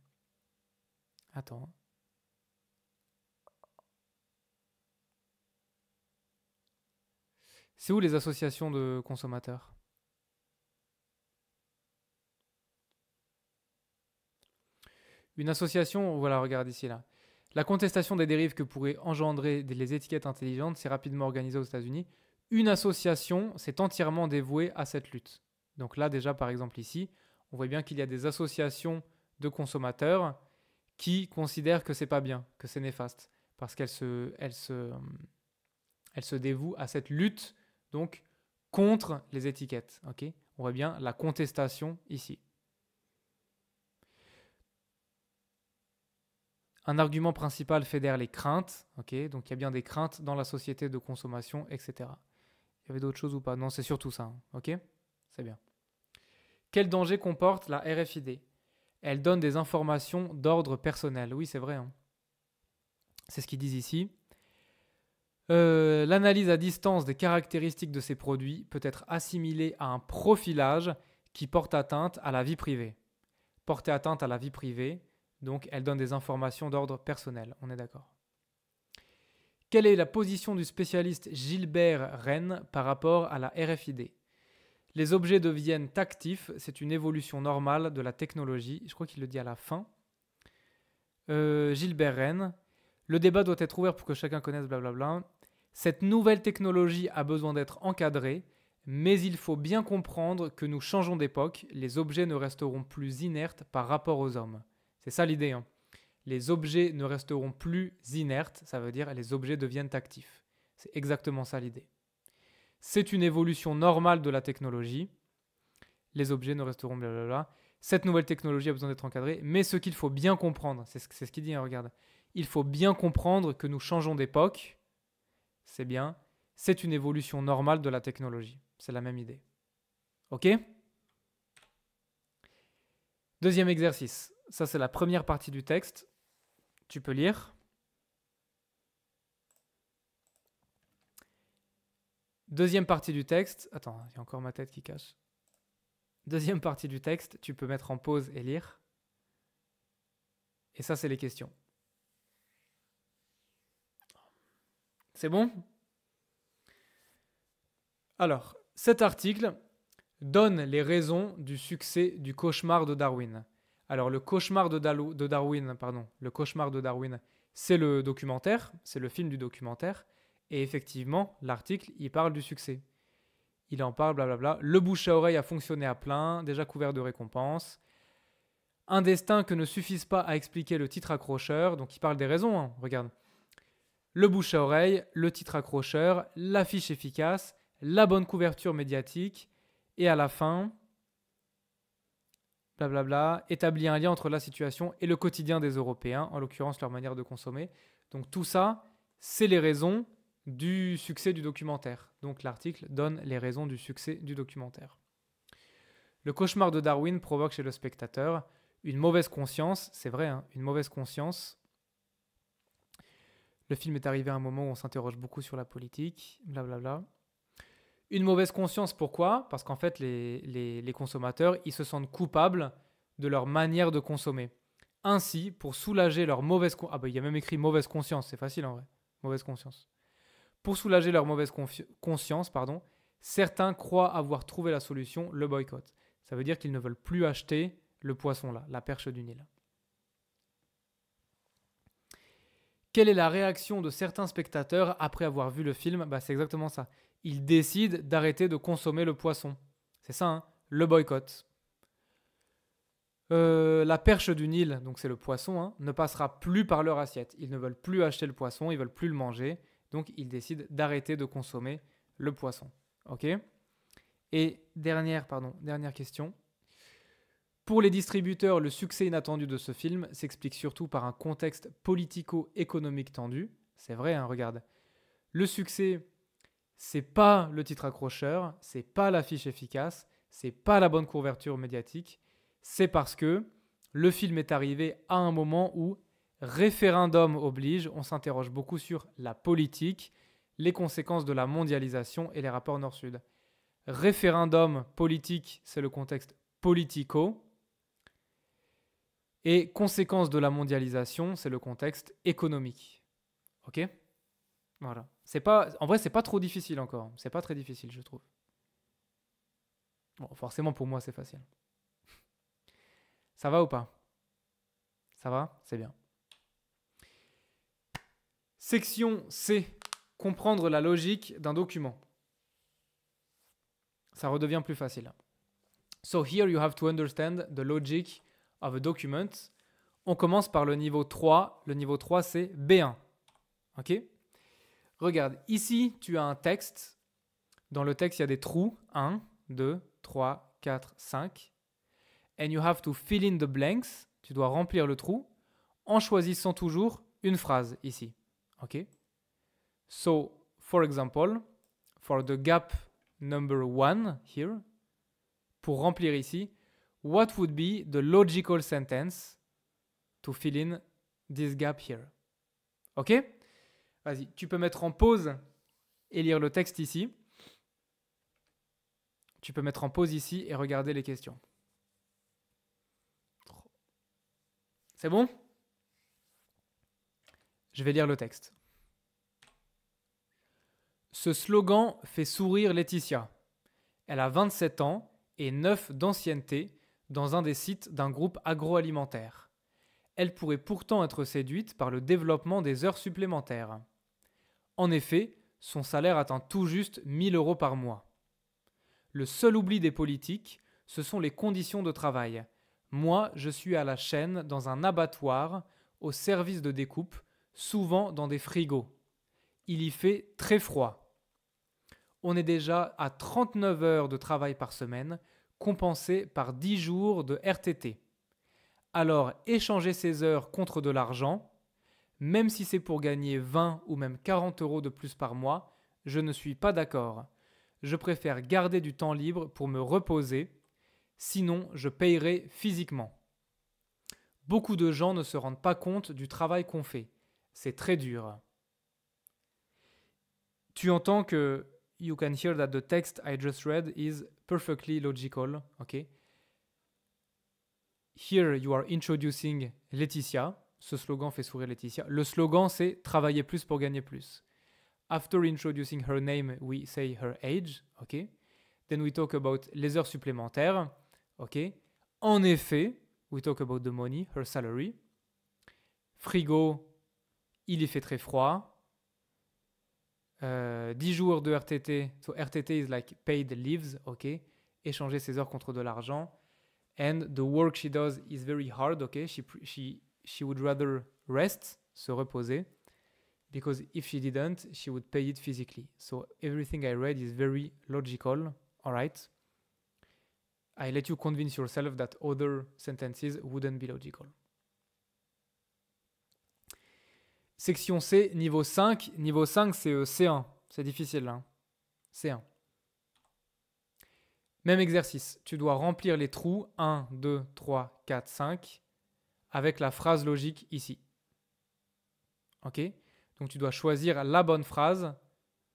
Attends. C'est où les associations de consommateurs? Une association, voilà, regarde ici là. La contestation des dérives que pourraient engendrer les étiquettes intelligentes s'est rapidement organisée aux États-Unis. Une association s'est entièrement dévouée à cette lutte. Donc là, déjà, par exemple ici, on voit bien qu'il y a des associations de consommateurs qui considèrent que c'est pas bien, que c'est néfaste, parce qu'elles se dévouent à cette lutte, donc contre les étiquettes. Okay, on voit bien la contestation ici. Un argument principal fédère les craintes, okay, donc il y a bien des craintes dans la société de consommation, etc. Il y avait d'autres choses ou pas? Non, c'est surtout ça, hein. Ok, c'est bien. Quel danger comporte la RFID? Elle donne des informations d'ordre personnel. Oui, c'est vrai, hein. C'est ce qu'ils disent ici. L'analyse à distance des caractéristiques de ces produits peut être assimilée à un profilage qui porte atteinte à la vie privée. Porter atteinte à la vie privée, donc elle donne des informations d'ordre personnel, on est d'accord. Quelle est la position du spécialiste Gilbert Rennes par rapport à la RFID? Les objets deviennent actifs, c'est une évolution normale de la technologie. Je crois qu'il le dit à la fin. Gilbert Rennes. Le débat doit être ouvert pour que chacun connaisse blablabla. Cette nouvelle technologie a besoin d'être encadrée, mais il faut bien comprendre que nous changeons d'époque. Les objets ne resteront plus inertes par rapport aux hommes. C'est ça l'idée, hein. Les objets ne resteront plus inertes, ça veut dire les objets deviennent actifs. C'est exactement ça l'idée. C'est une évolution normale de la technologie. Les objets ne resteront blablabla. Cette nouvelle technologie a besoin d'être encadrée, mais ce qu'il faut bien comprendre, c'est ce qu'il dit, hein, regarde. Il faut bien comprendre que nous changeons d'époque. C'est bien. C'est une évolution normale de la technologie. C'est la même idée. Ok? Deuxième exercice. Ça, c'est la première partie du texte. Tu peux lire. Deuxième partie du texte. Attends, il y a encore ma tête qui cache. Deuxième partie du texte, tu peux mettre en pause et lire. Et ça, c'est les questions. C'est bon? Alors, cet article donne les raisons du succès du cauchemar de Darwin. Alors, le cauchemar de Darwin, c'est le documentaire, c'est le film du documentaire. Et effectivement, l'article, il parle du succès. Il en parle, blablabla. Le bouche à oreille a fonctionné à plein, déjà couvert de récompenses. Un destin que ne suffise pas à expliquer le titre accrocheur. Donc, il parle des raisons, hein, regarde. Le bouche à oreille, le titre accrocheur, l'affiche efficace, la bonne couverture médiatique. Et à la fin, blablabla, établir un lien entre la situation et le quotidien des Européens, en l'occurrence leur manière de consommer. Donc, tout ça, c'est les raisons du succès du documentaire. Donc l'article donne les raisons du succès du documentaire. Le cauchemar de Darwin provoque chez le spectateur une mauvaise conscience, c'est vrai, hein, une mauvaise conscience. Le film est arrivé à un moment où on s'interroge beaucoup sur la politique, blablabla. Une mauvaise conscience, pourquoi? Parce qu'en fait, les consommateurs, ils se sentent coupables de leur manière de consommer. Ainsi, pour soulager leur mauvaise conscience... Ah bah il y a même écrit mauvaise conscience, c'est facile en vrai. Mauvaise conscience. Pour soulager leur mauvaise conscience, certains croient avoir trouvé la solution, le boycott. Ça veut dire qu'ils ne veulent plus acheter le poisson là, la perche du Nil. Quelle est la réaction de certains spectateurs après avoir vu le film? C'est exactement ça. Ils décident d'arrêter de consommer le poisson. C'est ça, hein, le boycott. La perche du Nil, donc c'est le poisson, hein, ne passera plus par leur assiette. Ils ne veulent plus acheter le poisson, ils ne veulent plus le manger. Donc, ils décident d'arrêter de consommer le poisson. Ok? Et dernière question. Pour les distributeurs, le succès inattendu de ce film s'explique surtout par un contexte politico-économique tendu. C'est vrai, hein, regarde. Le succès, c'est pas le titre accrocheur, c'est pas l'affiche efficace, c'est pas la bonne couverture médiatique. C'est parce que le film est arrivé à un moment où référendum oblige, on s'interroge beaucoup sur la politique, les conséquences de la mondialisation et les rapports nord-sud. Référendum politique, c'est le contexte politico. Et conséquences de la mondialisation, c'est le contexte économique. Ok? Voilà. En vrai, c'est pas trop difficile encore. C'est pas très difficile, je trouve. Bon, forcément, pour moi, c'est facile. Ça va ou pas? Ça va? C'est bien. Section C. Comprendre la logique d'un document. Ça redevient plus facile. So here you have to understand the logic of a document. On commence par le niveau 3. Le niveau 3, c'est B1. Ok? Regarde, ici, tu as un texte. Dans le texte, il y a des trous. 1, 2, 3, 4, 5. And you have to fill in the blanks. Tu dois remplir le trou en choisissant toujours une phrase ici. Ok? So, for example, for the gap number 1 here, pour remplir ici, what would be the logical sentence to fill in this gap here? Ok? Vas-y, tu peux mettre en pause et lire le texte ici. Tu peux mettre en pause ici et regarder les questions. C'est bon? Je vais lire le texte. Ce slogan fait sourire Laetitia. Elle a 27 ans et 9 d'ancienneté dans un des sites d'un groupe agroalimentaire. Elle pourrait pourtant être séduite par le développement des heures supplémentaires. En effet, son salaire atteint tout juste 1 000 € par mois. Le seul oubli des politiques, ce sont les conditions de travail. Moi, je suis à la chaîne dans un abattoir, au service de découpe, souvent dans des frigos. Il y fait très froid. On est déjà à 39 heures de travail par semaine, compensées par 10 jours de RTT. Alors, échanger ces heures contre de l'argent, même si c'est pour gagner 20 ou même 40 € de plus par mois, je ne suis pas d'accord. Je préfère garder du temps libre pour me reposer, sinon je payerai physiquement. Beaucoup de gens ne se rendent pas compte du travail qu'on fait. C'est très dur. Tu entends que you can hear that the text I just read is perfectly logical, okay? Here you are introducing Laetitia. Ce slogan fait sourire Laetitia. Le slogan c'est travailler plus pour gagner plus. After introducing her name, we say her age, okay? Then we talk about les heures supplémentaires, okay? En effet, we talk about the money, her salary. Frigo, il y fait très froid. 10 jours de RTT. So RTT is like paid leaves, okay? Échanger ses heures contre de l'argent. And the work she does is very hard, okay? She would rather rest, se reposer, because if she didn't, she would pay it physically. So everything I read is very logical, all right? I let you convince yourself that other sentences wouldn't be logical. Section C, niveau 5. Niveau 5, c'est C1. C'est difficile, hein. C1. Même exercice. Tu dois remplir les trous 1, 2, 3, 4, 5 avec la phrase logique ici. Ok? Donc tu dois choisir la bonne phrase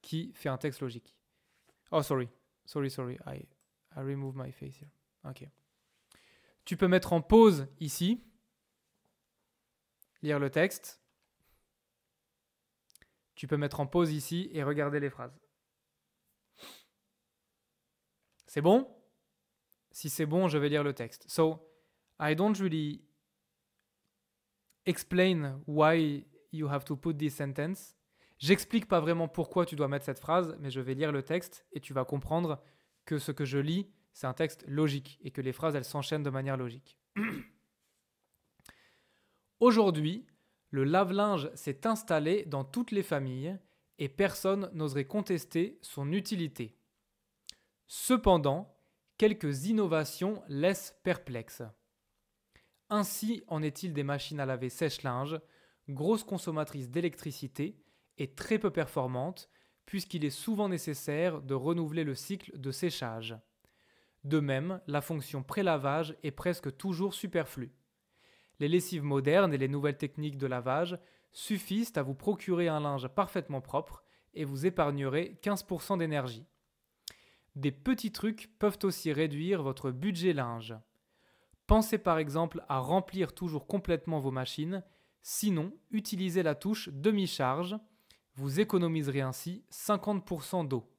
qui fait un texte logique. Oh, sorry. I remove my face here. Ok. Tu peux mettre en pause ici. Lire le texte. Tu peux mettre en pause ici et regarder les phrases. C'est bon? Si c'est bon, je vais lire le texte. So, I don't really explain why you have to put this sentence. J'explique pas vraiment pourquoi tu dois mettre cette phrase, mais je vais lire le texte et tu vas comprendre que ce que je lis, c'est un texte logique et que les phrases, elles s'enchaînent de manière logique. Aujourd'hui, le lave-linge s'est installé dans toutes les familles et personne n'oserait contester son utilité. Cependant, quelques innovations laissent perplexe. Ainsi en est-il des machines à laver sèche-linge, grosses consommatrices d'électricité et très peu performantes, puisqu'il est souvent nécessaire de renouveler le cycle de séchage. De même, la fonction pré-lavage est presque toujours superflue. Les lessives modernes et les nouvelles techniques de lavage suffisent à vous procurer un linge parfaitement propre et vous épargnerez 15% d'énergie. Des petits trucs peuvent aussi réduire votre budget linge. Pensez par exemple à remplir toujours complètement vos machines, sinon utilisez la touche demi-charge, vous économiserez ainsi 50% d'eau.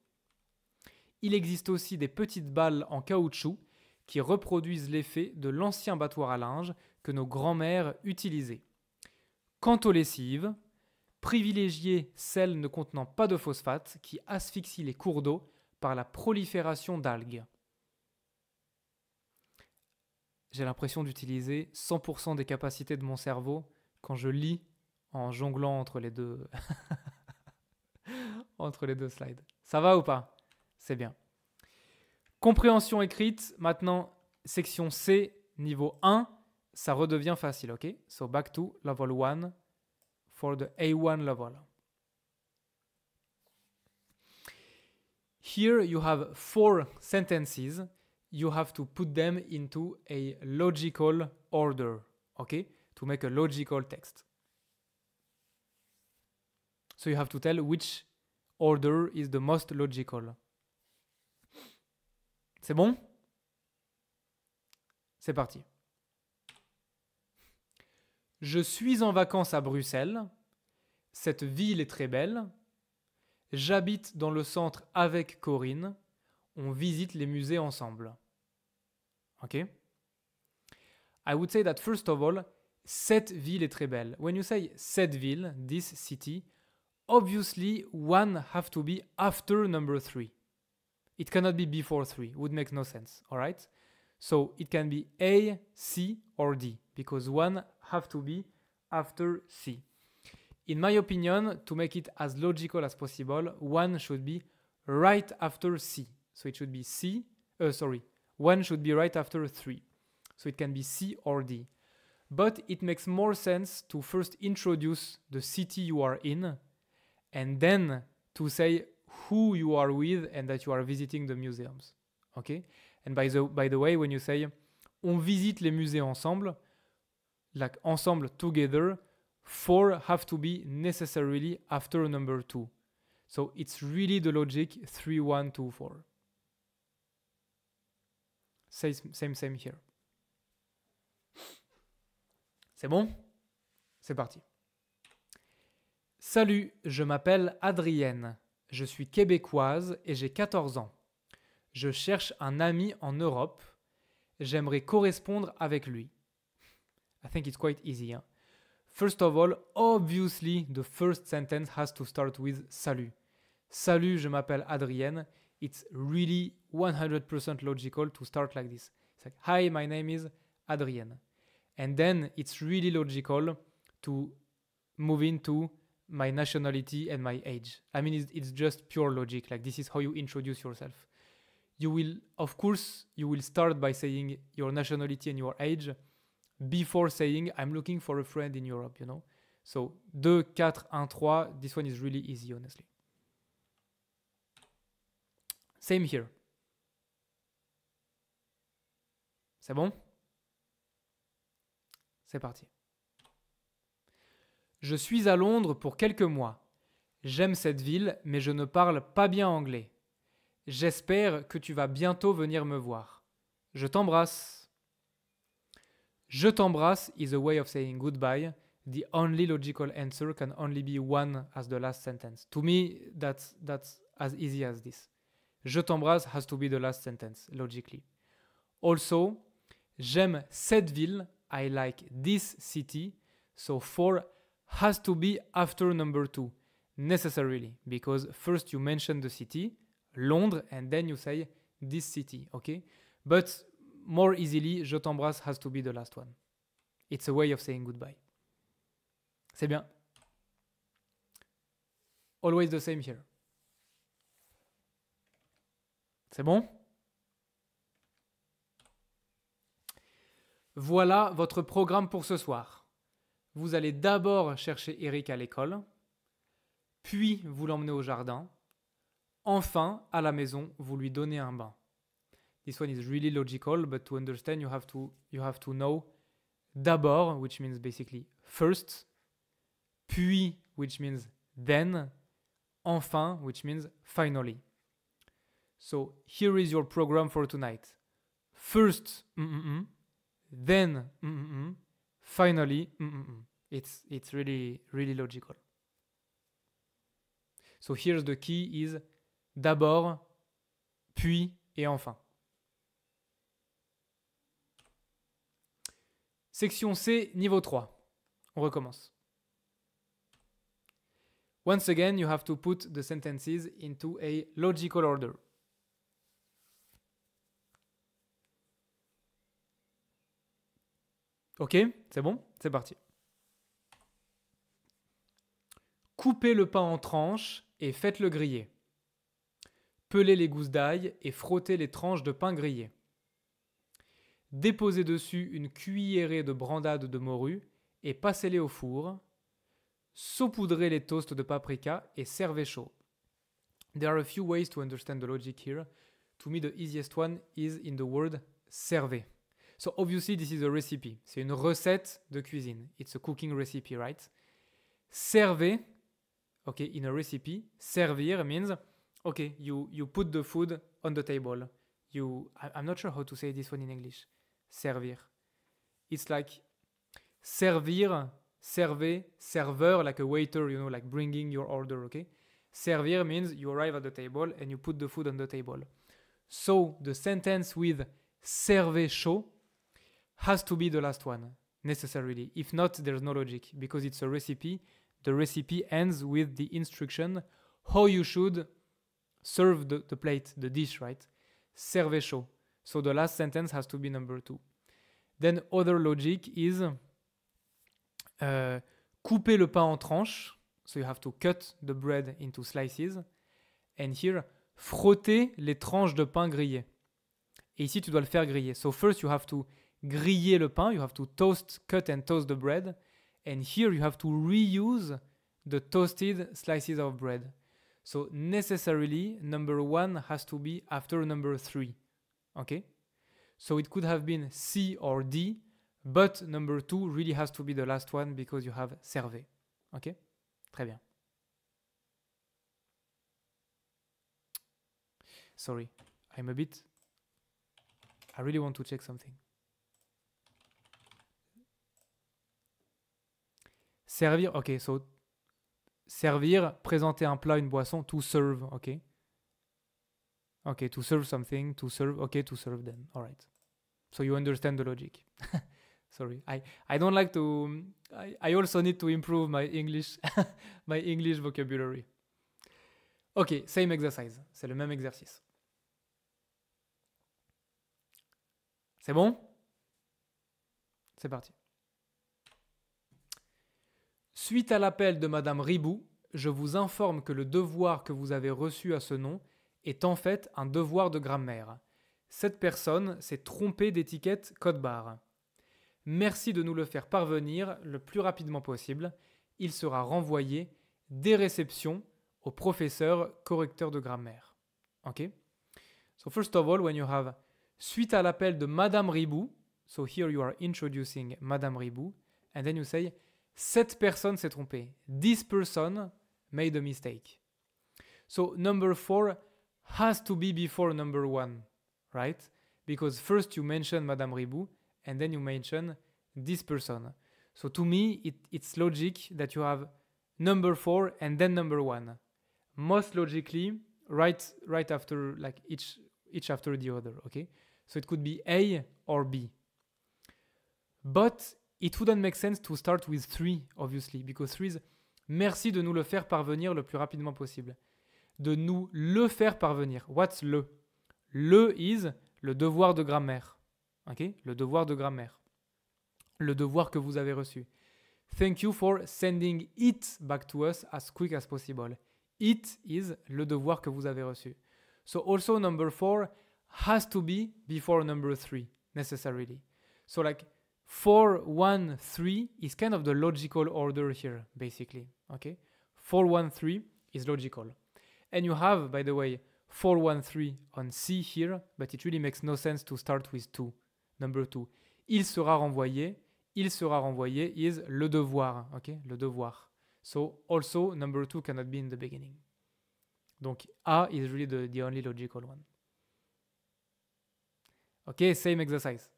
Il existe aussi des petites balles en caoutchouc qui reproduisent l'effet de l'ancien battoir à linge que nos grands-mères utilisaient. Quant aux lessives, privilégiez celles ne contenant pas de phosphate qui asphyxient les cours d'eau par la prolifération d'algues. J'ai l'impression d'utiliser 100% des capacités de mon cerveau quand je lis en jonglant entre les deux entre les deux slides. Ça va ou pas? C'est bien. Compréhension écrite, maintenant section C, niveau 1, ça redevient facile, ok? So back to level 1 for the A1 level. Here you have 4 sentences. You have to put them into a logical order, okay? To make a logical text. So you have to tell which order is the most logical. C'est bon? C'est parti. Je suis en vacances à Bruxelles. Cette ville est très belle. J'habite dans le centre avec Corinne. On visite les musées ensemble. Okay? I would say that first of all, cette ville est très belle. When you say cette ville, this city, obviously one have to be after number 3. It cannot be before 3. Would make no sense. All right? So it can be A, C, or D, because one have to be after C. In my opinion, to make it as logical as possible, one should be right after C. So it should be one should be right after 3. So it can be C or D. But it makes more sense to first introduce the city you are in, and then to say who you are with and that you are visiting the museums. Okay? And by the way, when you say on visite les musées ensemble, like ensemble together, 4 have to be necessarily after number 2. So it's really the logic 3, 1, 2, 4. Same here. C'est bon? C'est parti. Salut, je m'appelle Adrienne. Je suis québécoise et j'ai 14 ans. Je cherche un ami en Europe. J'aimerais correspondre avec lui. I think it's quite easy. Hein? First of all, obviously, the first sentence has to start with salut. Salut, je m'appelle Adrienne. It's really 100% logical to start like this. It's like, hi, my name is Adrienne. And then it's really logical to move into my nationality and my age. I mean, it's just pure logic. Like, this is how you introduce yourself. You will, of course, you will start by saying your nationality and your age before saying, I'm looking for a friend in Europe, you know? So, 2, 4, 1, 3, this one is really easy, honestly. Same here. C'est bon? C'est parti. Je suis à Londres pour quelques mois. J'aime cette ville, mais je ne parle pas bien anglais. J'espère que tu vas bientôt venir me voir. Je t'embrasse. Je t'embrasse is a way of saying goodbye. The only logical answer can only be one as the last sentence. To me, that's as easy as this. Je t'embrasse has to be the last sentence, logically. Also, j'aime cette ville. I like this city. So 4 has to be after number 2, necessarily, because first you mention the city, Londres, and then you say this city, okay? But more easily, je t'embrasse has to be the last one. It's a way of saying goodbye. C'est bien. Always the same here. C'est bon? Voilà votre programme pour ce soir. Vous allez d'abord chercher Eric à l'école, puis vous l'emmenez au jardin, enfin, à la maison, vous lui donnez un bain. This one is really logical, but to understand, you have to know d'abord, which means basically first, puis, which means then, enfin, which means finally. So here is your program for tonight. First, then, finally, It's really, really logical. So here's the key is d'abord, puis et enfin. Section C, niveau 3. On recommence. Once again, you have to put the sentences into a logical order. Ok, c'est bon? C'est parti. Coupez le pain en tranches et faites-le griller. Pelez les gousses d'ail et frottez les tranches de pain grillé. Déposez dessus une cuillerée de brandade de morue et passez-les au four. Saupoudrez les toasts de paprika et servez chaud. There are a few ways to understand the logic here. To me, the easiest one is in the word servez. So obviously, this is a recipe. C'est une recette de cuisine. It's a cooking recipe, right? Servez okay, in a recipe, servir means, okay, you put the food on the table. I'm not sure how to say this one in English. Servir. It's like servir, serve, serveur, like a waiter, you know, like bringing your order, okay? Servir means you arrive at the table and you put the food on the table. So the sentence with servez chaud has to be the last one, necessarily. If not, there's no logic, because it's a recipe. The recipe ends with the instruction how you should serve the plate, the dish, right? Servez chaud. So the last sentence has to be number 2. Then other logic is couper le pain en tranches. So you have to cut the bread into slices. And here, frotter les tranches de pain grillées. Et ici, tu dois le faire griller. So first, you have to griller le pain. You have to cut and toast the bread. And here, you have to reuse the toasted slices of bread. So necessarily, number 1 has to be after number 3. Okay? So it could have been C or D, but number 2 really has to be the last one because you have servé. Okay? Très bien. Sorry, I really want to check something. Servir, ok, so servir, présenter un plat, une boisson, to serve, ok. Okay, to serve something, to serve, okay, to serve then, all right. So you understand the logic. Sorry, I don't like to, I also need to improve my English, my English vocabulary. Ok, same exercise, c'est le même exercice. C'est bon? C'est parti. Suite à l'appel de Madame Ribou, je vous informe que le devoir que vous avez reçu à ce nom est en fait un devoir de grammaire. Cette personne s'est trompée d'étiquette code barre. Merci de nous le faire parvenir le plus rapidement possible. Il sera renvoyé dès réception au professeur correcteur de grammaire. Ok? So first of all, when you have suite à l'appel de Madame Ribou, so here you are introducing Madame Ribou, and then you say cette personne s'est trompée. This person made a mistake. So number 4 has to be before number 1, right? Because first you mention Madame Ribou and then you mention this person. So to me, it's logic that you have number 4 and then number 1. Most logically, right after, like each after the other, okay? So it could be A or B. But it wouldn't make sense to start with 3, obviously, because 3 is merci de nous le faire parvenir le plus rapidement possible. De nous le faire parvenir. What's le? Le is le devoir de grammaire. Okay? Le devoir de grammaire. Le devoir que vous avez reçu. Thank you for sending it back to us as quick as possible. It is le devoir que vous avez reçu. So also number 4 has to be before number 3, necessarily. So like 4, 1, 3 is kind of the logical order here, basically. Okay? 4, 1, 3 is logical. And you have, by the way, 4, 1, 3 on C here, but it really makes no sense to start with 2, number 2. Il sera renvoyé is le devoir, okay? Le devoir. So also number 2 cannot be in the beginning. Donc A is really the only logical one. Okay, same exercise.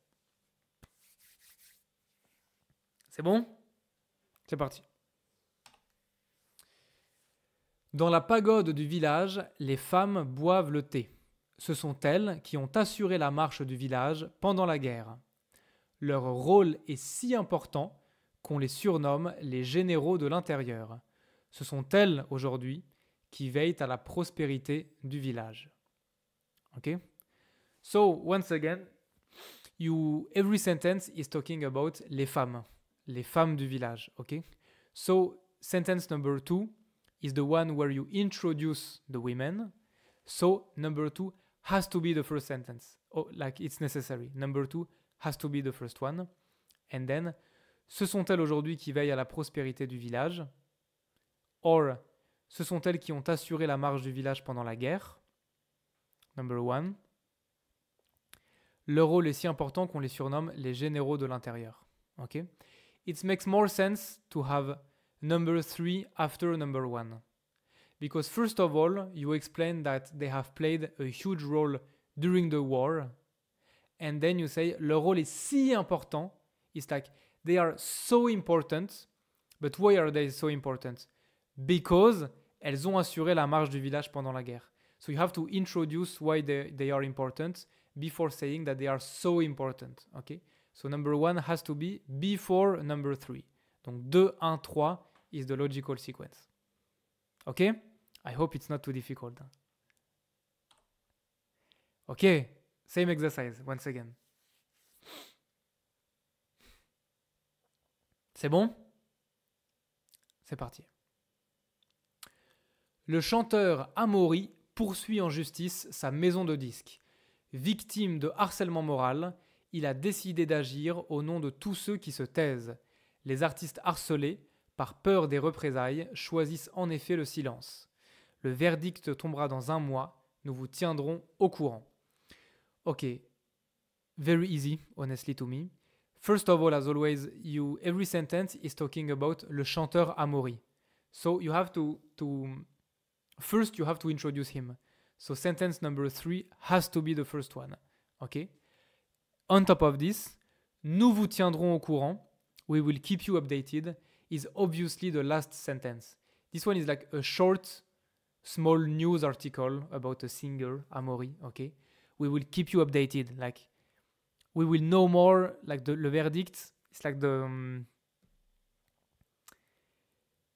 C'est bon? C'est parti. Dans la pagode du village, les femmes boivent le thé. Ce sont elles qui ont assuré la marche du village pendant la guerre. Leur rôle est si important qu'on les surnomme les généraux de l'intérieur. Ce sont elles, aujourd'hui, qui veillent à la prospérité du village. Okay? So, once again, every sentence is talking about les femmes du village. Okay? So, sentence number 2 is the one where you introduce the women. So, number 2 has to be the first sentence. Oh, like it's necessary. Number 2 has to be the first one. And then, ce sont elles aujourd'hui qui veillent à la prospérité du village. Or, ce sont elles qui ont assuré la marche du village pendant la guerre. Number 1. Leur rôle est si important qu'on les surnomme les généraux de l'intérieur. Okay? It makes more sense to have number 3 after number 1. Because first of all, you explain that they have played a huge role during the war. And then you say, leur rôle est si important. It's like, they are so important. But why are they so important? Because elles ont assuré la marche du village pendant la guerre. So you have to introduce why they are important before saying that they are so important. Okay? So number 1 has to be before number 3. Donc 2, 1, 3 is the logical sequence. Okay? I hope it's not too difficult. Okay, same exercise once again. C'est bon? C'est parti. Le chanteur Amaury poursuit en justice sa maison de disques. Victime de harcèlement moral, il a décidé d'agir au nom de tous ceux qui se taisent. Les artistes harcelés, par peur des représailles, choisissent en effet le silence. Le verdict tombera dans 1 mois. Nous vous tiendrons au courant. Okay, very easy, honestly to me. First of all, as always, every sentence is talking about le chanteur Amaury. So you have to first you have to introduce him. So sentence number 3 has to be the first one. Okay? On top of this, nous vous tiendrons au courant. We will keep you updated is obviously the last sentence. This one is like a short, small news article about a singer, Amaury, okay? We will keep you updated. Like, we will know more, like le verdict, it's like the...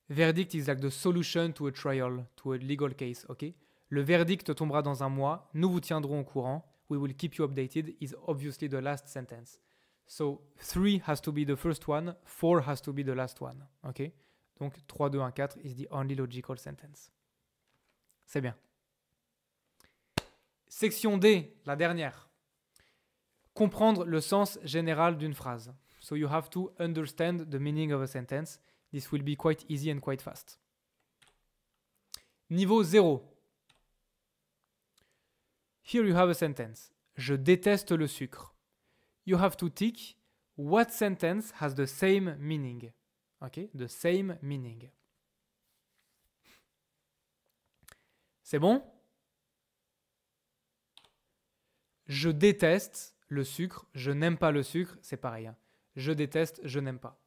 verdict is like the solution to a trial, to a legal case, okay? Le verdict tombera dans 1 mois. Nous vous tiendrons au courant. We will keep you updated is obviously the last sentence. So 3 has to be the first one, 4 has to be the last one. Okay? Donc 3, 2, 1, 4 is the only logical sentence. C'est bien. Section D, la dernière. Comprendre le sens général d'une phrase. So you have to understand the meaning of a sentence. This will be quite easy and quite fast. Niveau 0. Here you have a sentence. Je déteste le sucre. You have to tick what sentence has the same meaning. Okay? The same meaning. C'est bon? Je déteste le sucre. Je n'aime pas le sucre. C'est pareil. Hein? Je déteste, je n'aime pas.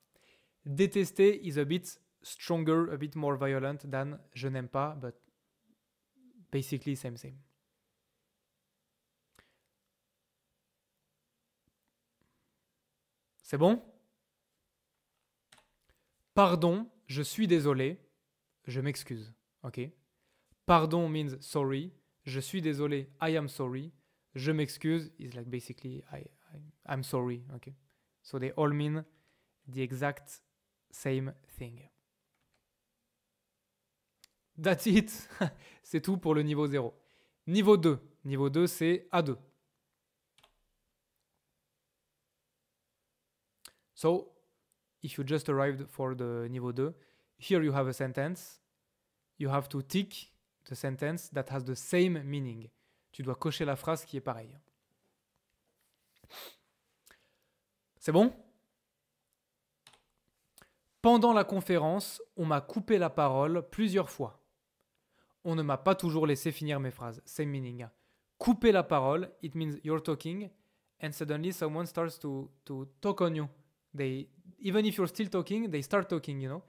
Détester is a bit stronger, a bit more violent than je n'aime pas, but basically same. C'est bon? Pardon, je suis désolé, je m'excuse. Ok? Pardon means sorry, je suis désolé, I am sorry, je m'excuse is like basically I'm sorry. Okay? So they all mean the exact same thing. That's it. C'est tout pour le niveau 0. Niveau 2. Niveau 2, c'est A2. So, if you just arrived for the niveau 2, here you have a sentence. You have to tick the sentence that has the same meaning. Tu dois cocher la phrase qui est pareille. C'est bon? Pendant la conférence, on m'a coupé la parole plusieurs fois. On ne m'a pas toujours laissé finir mes phrases. Same meaning. Couper la parole, it means you're talking, and suddenly someone starts to talk on you. They, even if you're still talking, they start talking, you know.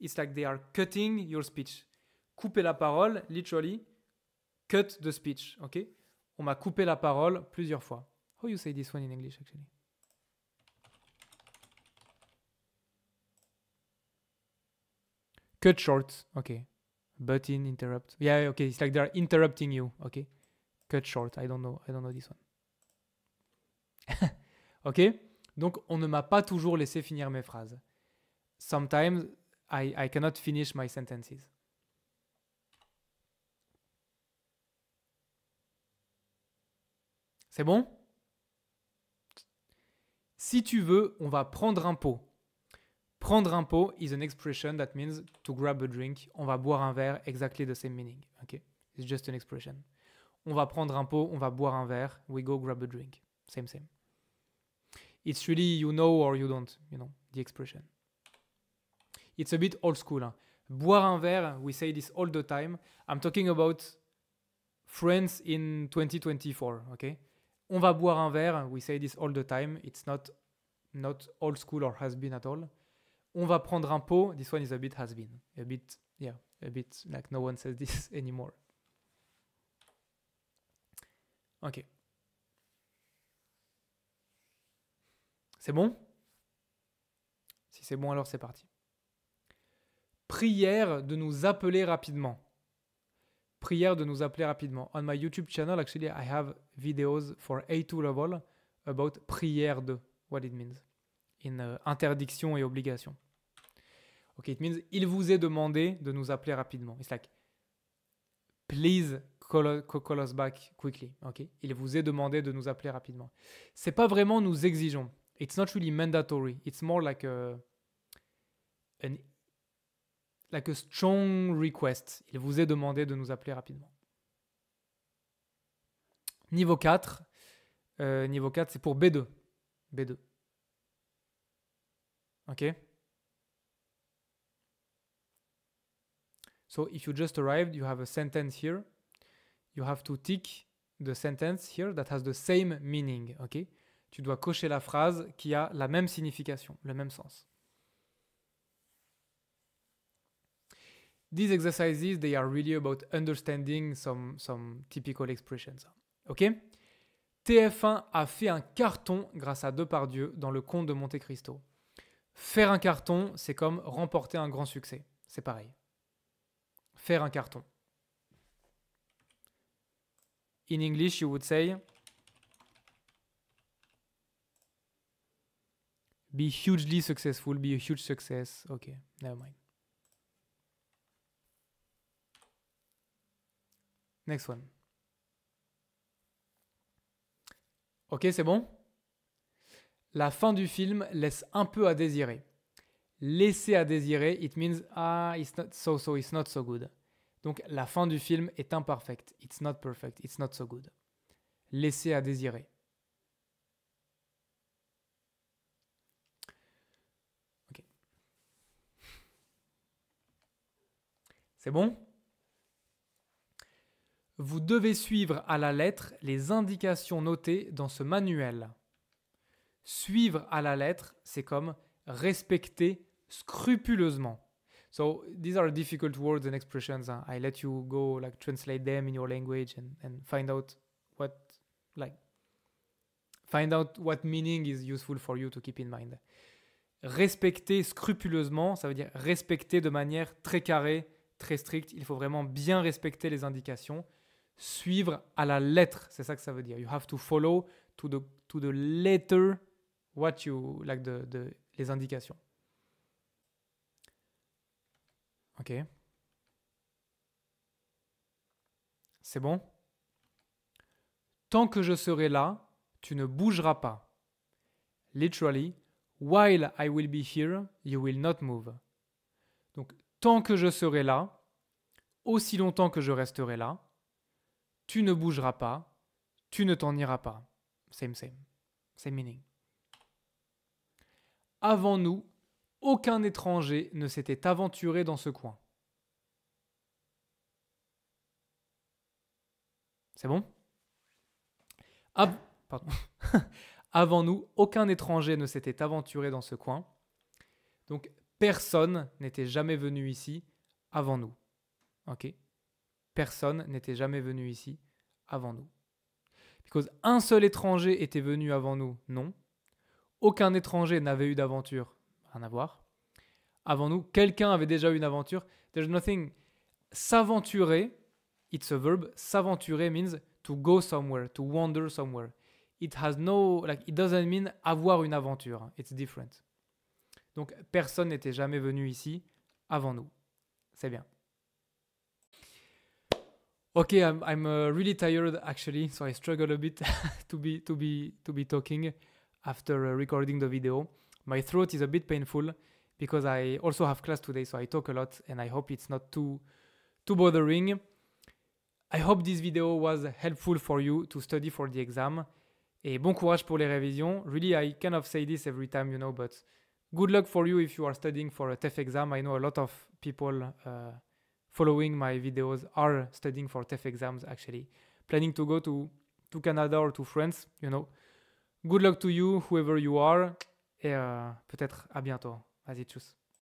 It's like they are cutting your speech. Couper la parole, literally, cut the speech, okay? On m'a coupé la parole plusieurs fois. How you say this one in English, actually? Cut short, okay. Butt in, interrupt. Yeah, okay, it's like they're interrupting you, okay. Cut short, I don't know this one. Okay? Donc, on ne m'a pas toujours laissé finir mes phrases. Sometimes, I cannot finish my sentences. C'est bon? Si tu veux, on va prendre un pot. Prendre un pot is an expression that means to grab a drink. On va boire un verre, exactly the same meaning. Okay? It's just an expression. On va prendre un pot, on va boire un verre. We go grab a drink. Same. It's really you know or you don't, you know, the expression. It's a bit old school, hein? Boire un verre, we say this all the time. I'm talking about friends in 2024, okay? On va boire un verre, we say this all the time. It's not old school or has been at all. On va prendre un pot, this one is a bit has been. A bit like no one says this anymore. Ok. C'est bon? Si c'est bon, alors c'est parti. Prière de nous appeler rapidement. Prière de nous appeler rapidement. On my YouTube channel, actually, I have videos for A2 level about prière de, what it means, in interdiction et obligation. Okay, it means, il vous est demandé de nous appeler rapidement. It's like, please call us back quickly. Okay? Il vous est demandé de nous appeler rapidement. C'est pas vraiment nous exigeons. It's not really mandatory. It's more like a strong request. Il vous est demandé de nous appeler rapidement. Niveau 4. Niveau 4, c'est pour B2. B2. OK? So, if you just arrived, you have a sentence here. You have to tick the sentence here that has the same meaning. OK? Tu dois cocher la phrase qui a la même signification, le même sens. These exercises, they are really about understanding some typical expressions. OK? TF1 a fait un carton grâce à Depardieu dans Le Comte de Monte Cristo. Faire un carton, c'est comme remporter un grand succès. C'est pareil. Faire un carton. In English, you would say be hugely successful, be a huge success. Okay, never mind. Next one. Ok, c'est bon? La fin du film laisse un peu à désirer. Laisser à désirer, it means it's not so, it's not so good. Donc la fin du film est imparfaite. It's not perfect, it's not so good. Laisser à désirer. Ok. C'est bon? Vous devez suivre à la lettre les indications notées dans ce manuel. Suivre à la lettre, c'est comme respecter scrupuleusement. So these are difficult words and expressions. I let you go like translate them in your language and find out what meaning is useful for you to keep in mind. Respecter scrupuleusement, ça veut dire respecter de manière très carrée, très stricte. Il faut vraiment bien respecter les indications. Suivre à la lettre, c'est ça que ça veut dire. You have to follow to the letter what you like les indications. Ok. C'est bon? Tant que je serai là, tu ne bougeras pas. Literally, while I will be here, you will not move. Donc, tant que je serai là, aussi longtemps que je resterai là, tu ne bougeras pas, tu ne t'en iras pas. Same meaning. Avant nous, aucun étranger ne s'était aventuré dans ce coin. C'est bon? Pardon. Avant nous, aucun étranger ne s'était aventuré dans ce coin. Donc, personne n'était jamais venu ici avant nous. Ok? Personne n'était jamais venu ici avant nous. Because un seul étranger était venu avant nous, non. Aucun étranger n'avait eu d'aventure, rien à voir. Avant nous, quelqu'un avait déjà eu une aventure. There's nothing. S'aventurer, it's a verb. S'aventurer means to go somewhere, to wander somewhere. It has no, it doesn't mean avoir une aventure. It's different. Donc, personne n'était jamais venu ici avant nous. C'est bien. Okay, I'm really tired actually, so I struggle a bit to be talking after recording the video. My throat is a bit painful because I also have class today, so I talk a lot, and I hope it's not too bothering. I hope this video was helpful for you to study for the exam. Et bon courage pour les révisions. Really, I kind of say this every time, but Good luck for you if you are studying for a TEF exam. I know a lot of people following my videos are studying for TEF exams actually. Planning to go to Canada or to France, you know. Good luck to you, whoever you are. Et peut-être à bientôt. Vas-y, tchuss.